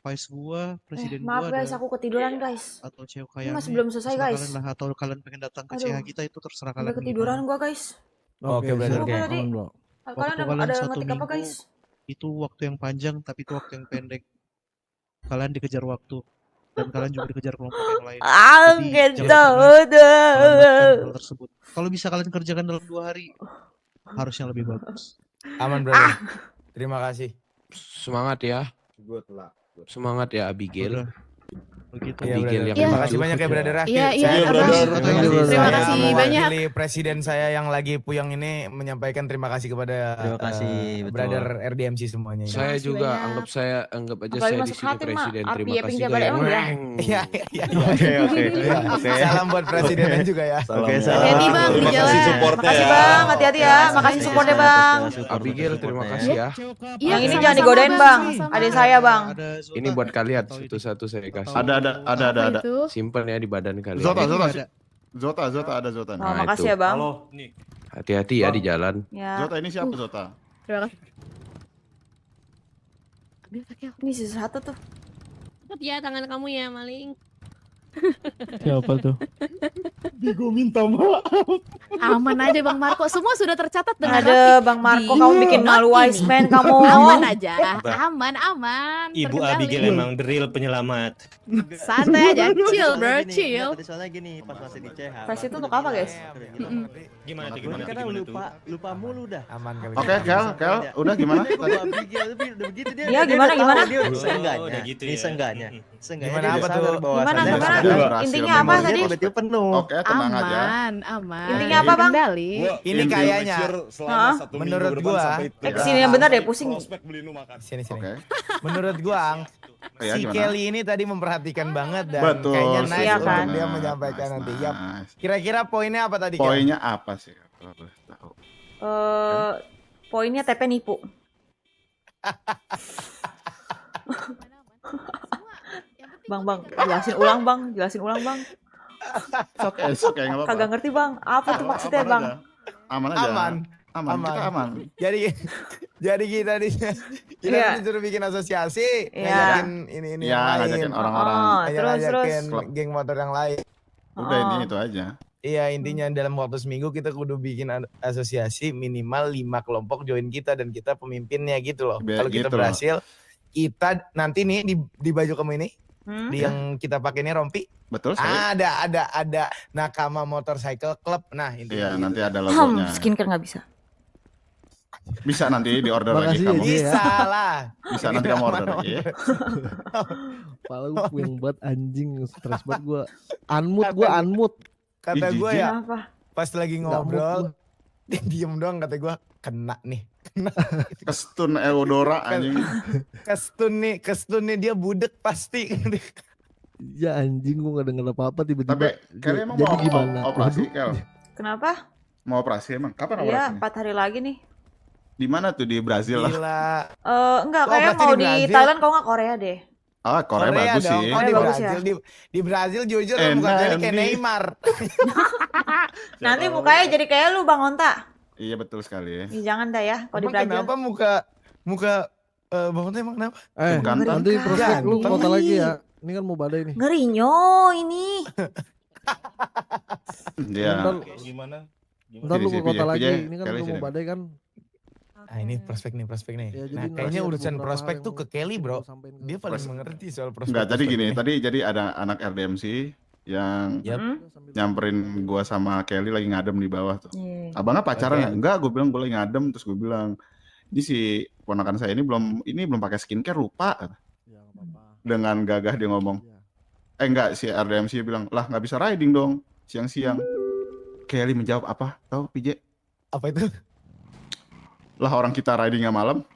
J: vice gua, presiden
A: Maaf
J: gua
A: guys, aku ketiduran guys.
J: atau cewek
A: Ini
J: kayak
A: masih belum selesai guys.
J: Kalian lah, atau kalian pengen datang ke
A: Aduh.
J: CH kita itu terserah
A: Udah
J: kalian.
A: ketiduran gua guys.
F: Oke, brother.
A: Apa tadi?
G: Aman, bro.
A: Kalian ada ngetik apa guys?
J: Itu waktu yang panjang tapi itu waktu yang pendek. Kalian dikejar waktu dan kalian juga dikejar kelompok yang lain.
A: Ah,
J: Jadi,
A: gitu.
J: jangan pernah melambatkan hal tersebut. Kalau bisa kalian kerjakan dalam 2 hari, harusnya lebih bagus.
F: Aman, brother. Terima kasih.
H: Semangat ya.
C: Good luck.
H: Semangat ya Abigail.
J: Udah.
H: Begitu.
F: Iya,
H: Abigail
F: brother.
H: yang
F: Terima
H: lucu.
F: kasih banyak ya brother.
L: Iya, iya,
G: brother.
L: Terima kasih
F: Saya
L: banyak.
F: mewakili presiden saya yang lagi puyeng ini menyampaikan terima kasih kepada
Q: Terima kasih, betul.
F: brother RDMC semuanya. ini.
H: Saya
L: Makasih
H: juga
L: banyak.
H: anggap aja
A: Apalagi
H: saya di
A: masuk
H: sini
A: hati, Mak.
H: presiden.
A: Api
H: Terima
A: yang
H: kasih
A: jabat
H: goyang.
A: emang ya?
F: Iya, iya, iya.
Q: Oke.
F: Salam buat presidennya juga ya.
Q: Oke,
L: Hati-hati bang di
P: Terima
L: jalan.
P: kasih supportnya
A: Makasih
P: ya.
A: bang, hati-hati ya. Makasih supportnya bang.
H: Abigail, terima kasih ya.
L: Iya,
A: Yang ini
L: sama-sama,
A: jangan digodain bang.
L: sama-sama.
A: Adik saya bang.
H: Ini buat kalian satu-satu saya kasih.
C: Ada.
L: Apa itu?
H: Simpen ya di badan kalian.
C: Zota ada Zota.
A: Oh,
H: Nah,
A: makasih
H: itu.
A: ya bang.
H: Hati-hati ya di jalan.
A: Ya.
C: Zota ini siapa Zota?
L: Terima kasih.
A: Ini sisa satu tuh.
S: Ya tangan kamu ya maling.
I: Siapa tuh?
C: Bigo minta maaf.
L: Aman aja Bang Marco, semua sudah tercatat dengan
A: Ada
L: rapi.
A: bang Marco,
L: Di
A: kamu bikin
L: note
A: malu
L: ini.
A: Wise Man kamu.
L: Aman aja,
T: Bah.
L: aman.
T: Ibu
L: terkendali.
T: Abigail emang the real penyelamat.
L: Santai aja, chill bro, chill.
Q: Soalnya gini, pas masih di CH.
A: Fresh itu untuk apa guys?
T: Gimana tuh?
Q: Karena lupa mulu dah.
F: Aman kali.
C: Oke, Kel, udah gimana tadi?
Q: Abigail tapi udah begitu dia.
A: Iya,
Q: dia
A: gimana,
Q: udah tahu,
A: gimana?
Q: Dia udah seenggaknya.
T: udah gitu
Q: Ini
T: ya.
Q: seenggaknya.
F: Gimana
Q: dia
F: apa
Q: udah
F: tuh?
Q: sadar bahwa
A: Gimana,
Q: sadar
A: gimana?
Q: sadar
C: Berhasil
A: Intinya apa
C: memori.
A: tadi?
Q: Dia penuh.
C: Oke, tenang aja.
L: Aman.
A: Intinya apa, Bang?
L: Terkendali.
F: Ini kayaknya
A: Hah?
F: menurut gua
A: Kesini yang benar deh, pusing.
F: sini.
C: Oke.
F: Menurut gua Ang,
C: Ya,
F: si
C: gimana?
F: Kelly ini tadi memperhatikan banget dan
C: Betul.
F: kayaknya nice
A: Iya
F: untuk
A: kan?
F: dia menyampaikan
C: Nice,
F: nanti.
C: nice.
F: Yap. Kira-kira poinnya apa tadi? Kel?
C: Poinnya apa sih? Kalau boleh tahu.
A: Poinnya TP nipu. Bang, jelasin ulang bang.
C: Oke, nggak apa-apa.
A: Kagak ngerti bang, apa tuh maksudnya bang?
C: Aman aja.
F: Aman.
C: Kita aman.
F: Jadi kita
A: Iya.
F: disuruh bikin asosiasi,
A: Iya.
F: ngajakin ini
C: Iya,
F: yang lain.
C: ngajakin orang-orang.
A: Oh, terus.
F: Ngajakin geng motor yang lain.
C: Udah
A: Oh.
C: ini itu aja.
F: Iya, intinya dalam waktu seminggu kita kudu bikin asosiasi minimal 5 kelompok join kita dan kita pemimpinnya gitu loh.
C: Biar
F: Kalau kita
C: gitu loh.
F: berhasil, kita nanti nih di baju kamu ini, di
C: Ya.
F: yang kita pakai ini rompi,
C: Betul sekali.
F: ada Nakama Motorcycle Club. Nah, intinya
C: Iya, nanti ada
A: Ham,
C: logonya.
A: skincare nggak bisa.
C: Bisa nanti di order lagi
G: Makasih
C: kamu.
G: ya, Ji.
F: bisa lah.
C: Bisa nanti kamu order lagi ya.
G: Kepala gue puyeng banget anjing, stres banget gue. Unmute.
F: Kata
C: Ih,
F: gue
C: jijik.
F: ya,
L: Apa?
F: pas lagi
G: Nggak mood
F: ngobrol,
G: gua.
F: dia diem doang, kata gue kena nih.
C: Kestun Eudora anjing.
F: Kestun nih dia budek pasti.
G: Ya anjing gue gak denger apa-apa tiba-tiba.
C: Tapi kalian emang
G: jadi
C: mau
G: gimana?
C: operasi,
G: Waduh.
C: Kel?
A: Kenapa?
C: Mau operasi emang? Kapan
A: Iya,
C: operasinya?
A: 4 hari lagi nih.
C: Di mana tuh? Di Brazil lah.
F: Gila.
A: Enggak,
F: Oh,
A: kayak
F: berarti
A: mau
F: di
A: di
F: Brazil?
A: Thailand kalau nggak Korea deh.
C: Ah, Korea bagus
F: dong.
C: sih.
F: Oh, di
A: Korea bagus
F: Brazil,
A: ya.
F: di Brazil jujur
C: Eh,
F: muka Kelly kayak
C: nanti.
F: Neymar.
A: Nanti mukanya jadi kayak lu Bang Onta.
C: Iya betul sekali ya.
A: Ih, jangan dah ya kalau di
F: Emang
A: Brazil.
F: kenapa muka Bang Onta emang kenapa?
C: Ganteng.
G: Nanti prospek lu
F: Ganteng.
G: kota lagi ya. Ini kan mau badai nih.
A: Ngerinyo ini.
C: Dia.
T: Gimana?
G: Ntar lu ke
C: Sini,
G: kota
C: Pijay,
G: lagi.
C: Pijay.
G: Ini kan
C: Kali
G: udah mau
C: sini.
G: badai kan.
F: Ah, ini prospek nih.
G: Ya, jadi
F: Nah,
G: masih
F: kayaknya
G: ada
F: urusan
G: beberapa
F: prospek
G: hal
F: tuh
G: yang
F: ke Kelly,
G: mesti
F: bro.
G: gua sampein ke
F: Dia paling
C: Prospek.
F: mengerti soal prospek.
C: Enggak, tadi gini,
F: prospek ini.
C: jadi ada anak RDMC yang
F: Yap.
C: nyamperin gua sama Kelly lagi ngadem di bawah tuh.
A: Iya.
C: Abangnya pacaran
F: Oke.
C: ya? Enggak, gue bilang gue lagi ngadem, terus gue bilang ini si ponakan saya ini belum pakai skincare lupa.
G: Ya nggak apa-apa.
C: Dengan gagah dia ngomong. Enggak, si RDMC bilang, "Lah, nggak bisa riding dong siang-siang." Kelly menjawab apa? Tahu, PJ?
F: Apa itu?
C: Lah orang kita ridingnya malam.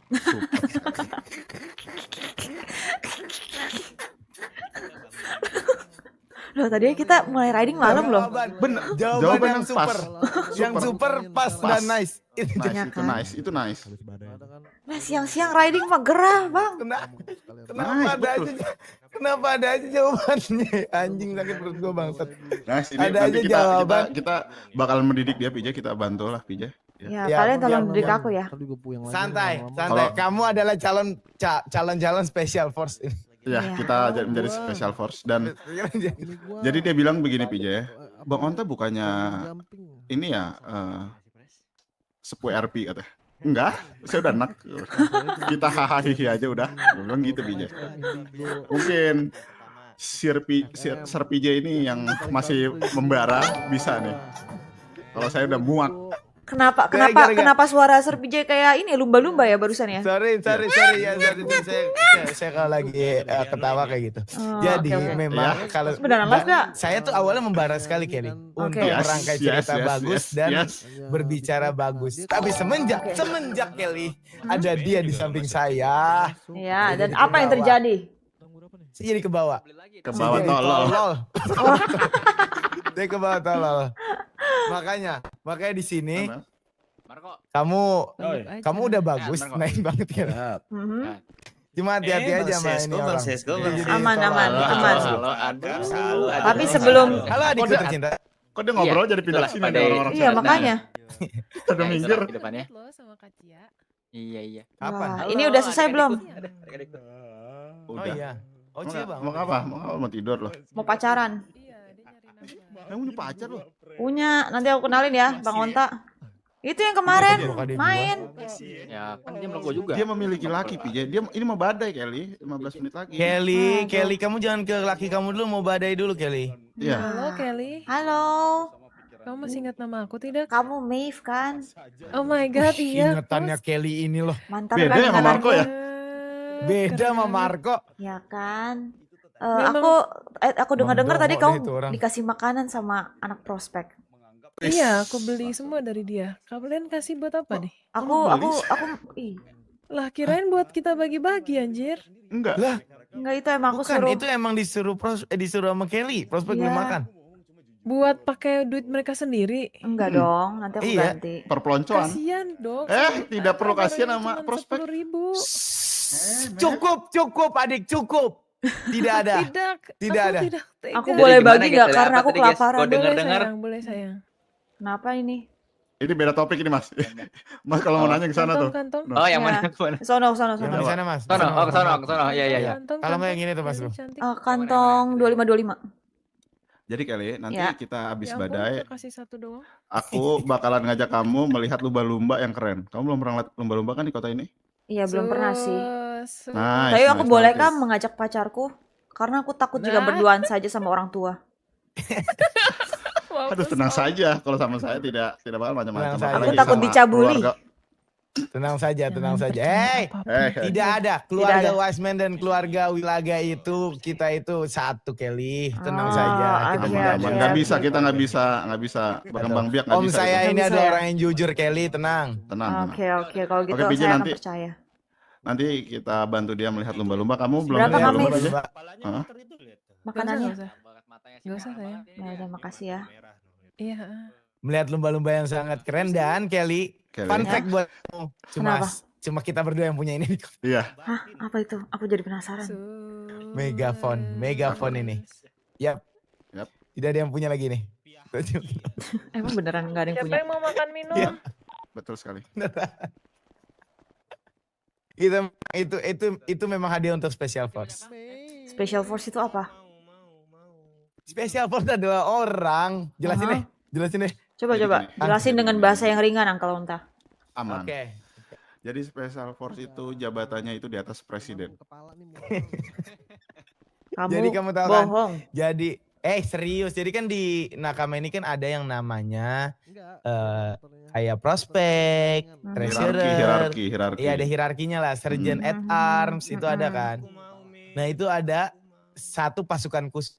A: Loh, tadinya kita mulai riding malam loh.
F: Jawaban yang super. Yang super pas
C: Pas.
F: dan nice.
C: Nice,
A: Iya
C: itu
A: kan?
C: nice, itu nice.
A: Nah, siang-siang riding mah gerah, Bang.
F: Kenapa
C: Nice,
F: ada
C: betul.
F: aja? Kenapa ada aja jawabannya? Anjing sakit perut gua bangsat.
C: Nice, ini
F: Ada
C: nanti
F: aja
C: kita
F: jawaban.
C: bakal mendidik dia, PJ, kita bantu lah, PJ.
A: Ya,
F: Ya,
A: kalian tolong
F: yang-
A: didik
F: yang-
A: aku ya.
G: Tadi gue puyeng lagi.
F: Santai,
G: lama-lama.
F: santai. Kamu adalah calon special force.
C: Ya,
A: Iya.
C: kita menjadi special force dan
G: Ini gua
C: jadi dia bilang begini, PJ ya. Bang Onta bukannya
G: jumping.
C: ini ya sepuh RP katanya. Enggak, saya udah enak. Kita hahaha aja udah. Gue bilang gitu, PJ. Mungkin Sir PJ ini yang masih membara bisa nih. Kalau saya udah muak.
A: Kenapa suara Sir PJ kayak ini lumba-lumba ya barusan ya?
F: Sorry ya, saya kalau lagi ketawa kayak gitu. Jadi
A: oke.
F: memang kalau
A: Beneran live gak?
F: saya tuh awalnya membara sekali Kelly untuk merangkai cerita bagus dan berbicara bagus. Tapi semenjak Kelly ada dia di samping saya.
A: Iya, dan apa yang terjadi?
F: Saya jadi ke bawah.
C: Ke bawah tolol.
F: Dia ke bawah tolol. Makanya di sini kamu udah bagus, naik banget ya. Cuma hati-hati aja sama ini orang.
A: Aman. Tapi sebelum
F: halo adikku tercinta.
C: Kok dia ngobrol jadi pindah sini ada orang-orang.
A: Iya, makanya.
C: Udah minggir.
Q: Iya.
A: Wah, ini udah selesai belum?
F: Oh iya. Oh Cie bang.
C: Mau apa? Mau tidur loh.
A: Mau pacaran?
C: Kamu punya pacar loh?
A: Punya, nanti aku kenalin ya, Bang Onta. Itu yang kemarin main.
Q: Ya, kan dia merokok juga.
C: Dia memiliki laki, PJ. Dia ini mau badai, Kelly. 15 menit lagi.
F: Kelly, kamu jangan ke laki kamu dulu, mau badai dulu, Kelly.
C: Iya.
S: Halo Kelly.
A: Halo.
S: Kamu masih ingat nama aku tidak?
A: Kamu Maeve kan?
S: Oh my god, iya.
F: Ingatannya Kelly ini loh.
A: Mantap
C: Beda
A: kan
C: sama Marco ya?
F: Beda sama Marco.
A: Ya kan? Aku dengar tadi kamu dikasih makanan sama anak prospek.
S: Iya, aku beli semua dari dia. Kalian kasih buat apa nih?
A: Aku
S: Lah kirain buat kita bagi-bagi anjir.
C: Enggak
A: itu emang aku suruh.
F: Itu emang disuruh sama Kelly, prospek beli makan.
S: Buat pakai duit mereka sendiri.
A: Enggak dong, nanti aku ganti.
C: Perpeloncoan.
S: Kasian dong.
C: Tidak perlu kasihan sama prospek.
S: 10.000.
F: Cukup adik, cukup. Tidak ada. Tidak ada.
A: Aku boleh bagi nggak karena aku kelaparan.
S: Boleh sayang.
A: Kenapa ini?
C: Ini beda topik ini Mas. Mas kalau mau nanya ke sana tuh.
Q: Oh yang mana?
A: Sono.
F: Di sana Mas.
Q: Sono. Iya.
F: Kalau mau yang ini tuh Mas bro.
A: Kantong 2525.
C: Jadi Kelly, nanti kita habis
S: Ya ampun,
C: badai.
S: kasih satu doang.
C: Aku bakalan ngajak kamu melihat lumba-lumba yang keren. Kamu belum pernah lihat lumba-lumba kan di kota ini?
A: Iya, belum pernah sih.
C: Nice,
A: Tapi aku
C: nice,
A: boleh
C: nice.
A: kan mengajak pacarku? Karena aku takut jika berduaan saja sama orang tua.
C: Aduh, tenang saja. Kalau sama saya tidak bakal macam-macam.
A: Aku takut dicabuli.
F: Tenang saja. Tidak ada keluarga Wiseman dan keluarga Wilaga itu, kita itu satu Kelly. Tenang saja.
C: Nggak bisa, kita nggak bisa berkembang biak.
F: Om saya ini ada orang yang jujur Kelly, tenang.
A: Oke, kalau gitu
C: PJ,
A: saya akan
C: nanti
A: percaya.
C: Nanti kita bantu dia melihat lumba-lumba. Kamu belum
A: Berapa
C: lihat
A: kami?
C: lumba-lumba?
A: Makanannya?
S: Gak usah sayang.
A: Ya udah, makasih ya.
S: Iya.
F: Melihat lumba-lumba yang sangat keren dan Kelly. Fun fact buat kamu. Cuma kita berdua yang punya ini.
C: Iya.
A: Hah, apa itu? Aku jadi penasaran.
F: Megafon ini. Yap. Tidak ada yang punya lagi nih.
A: Emang beneran nggak ada yang punya?
S: Siapa yang mau makan minum?
C: Iya. Betul sekali.
F: Itu memang hadiah untuk Special Force.
A: Special Force itu apa?
F: Special Force adalah orang. Jelasin deh.
A: Coba jelasin dengan bahasa yang ringan, Uncle Onta.
C: Aman.
F: Oke.
C: Jadi Special Force itu jabatannya itu di atas presiden.
F: Jadi kamu tahu kan?
A: Bohong.
F: Jadi serius. Jadi kan di Nakama ini kan ada yang namanya kayak prospek, treasurer.
C: Hierarki.
F: Iya, ada hierarkinya lah. Sergeant at arms itu ada kan. Nah, itu ada satu pasukan khusus.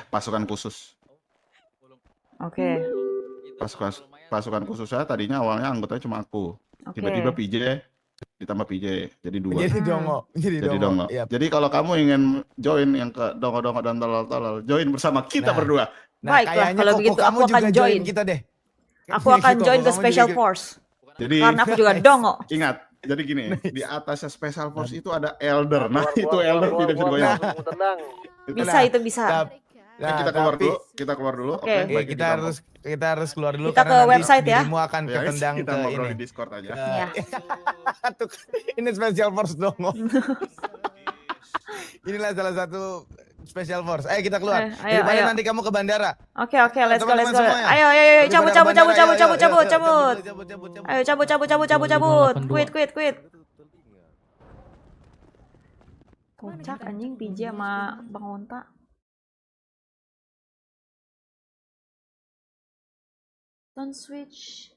C: Pasukan khusus.
A: Oke.
C: Pasukan khususnya tadinya awalnya anggotanya cuma aku. Tiba-tiba PJ ditambah PJ jadi 2.
F: Jadi dongo.
C: Yep. Jadi kalau kamu ingin join yang ke dongo-dongo dan tolol-tolol, join bersama kita berdua.
A: Baiklah, kalau begitu aku akan join
F: kita deh.
A: Aku akan join ke Special Force.
C: Jadi
A: karena aku juga dongo.
C: Ingat, jadi gini, di atasnya Special Force itu ada elder. Nah, itu elder tidak bisa digoyang.
A: Bisa.
C: Kita keluar dulu.
F: Oke, kita harus keluar dulu.
A: Kita ke website ya.
F: Dirimu akan ketendang
C: kita
F: ke
C: ngobrol
F: ini.
C: di Discord aja.
A: Iya.
F: Ini Special Force dongo. Inilah salah satu Special Force. Ayo kita keluar. Daripada nanti kamu ke bandara.
A: Oke, let's go. Ayo, cabut. Ayo, quit. Kocak anjing PJ sama Bang Onta. Don't switch.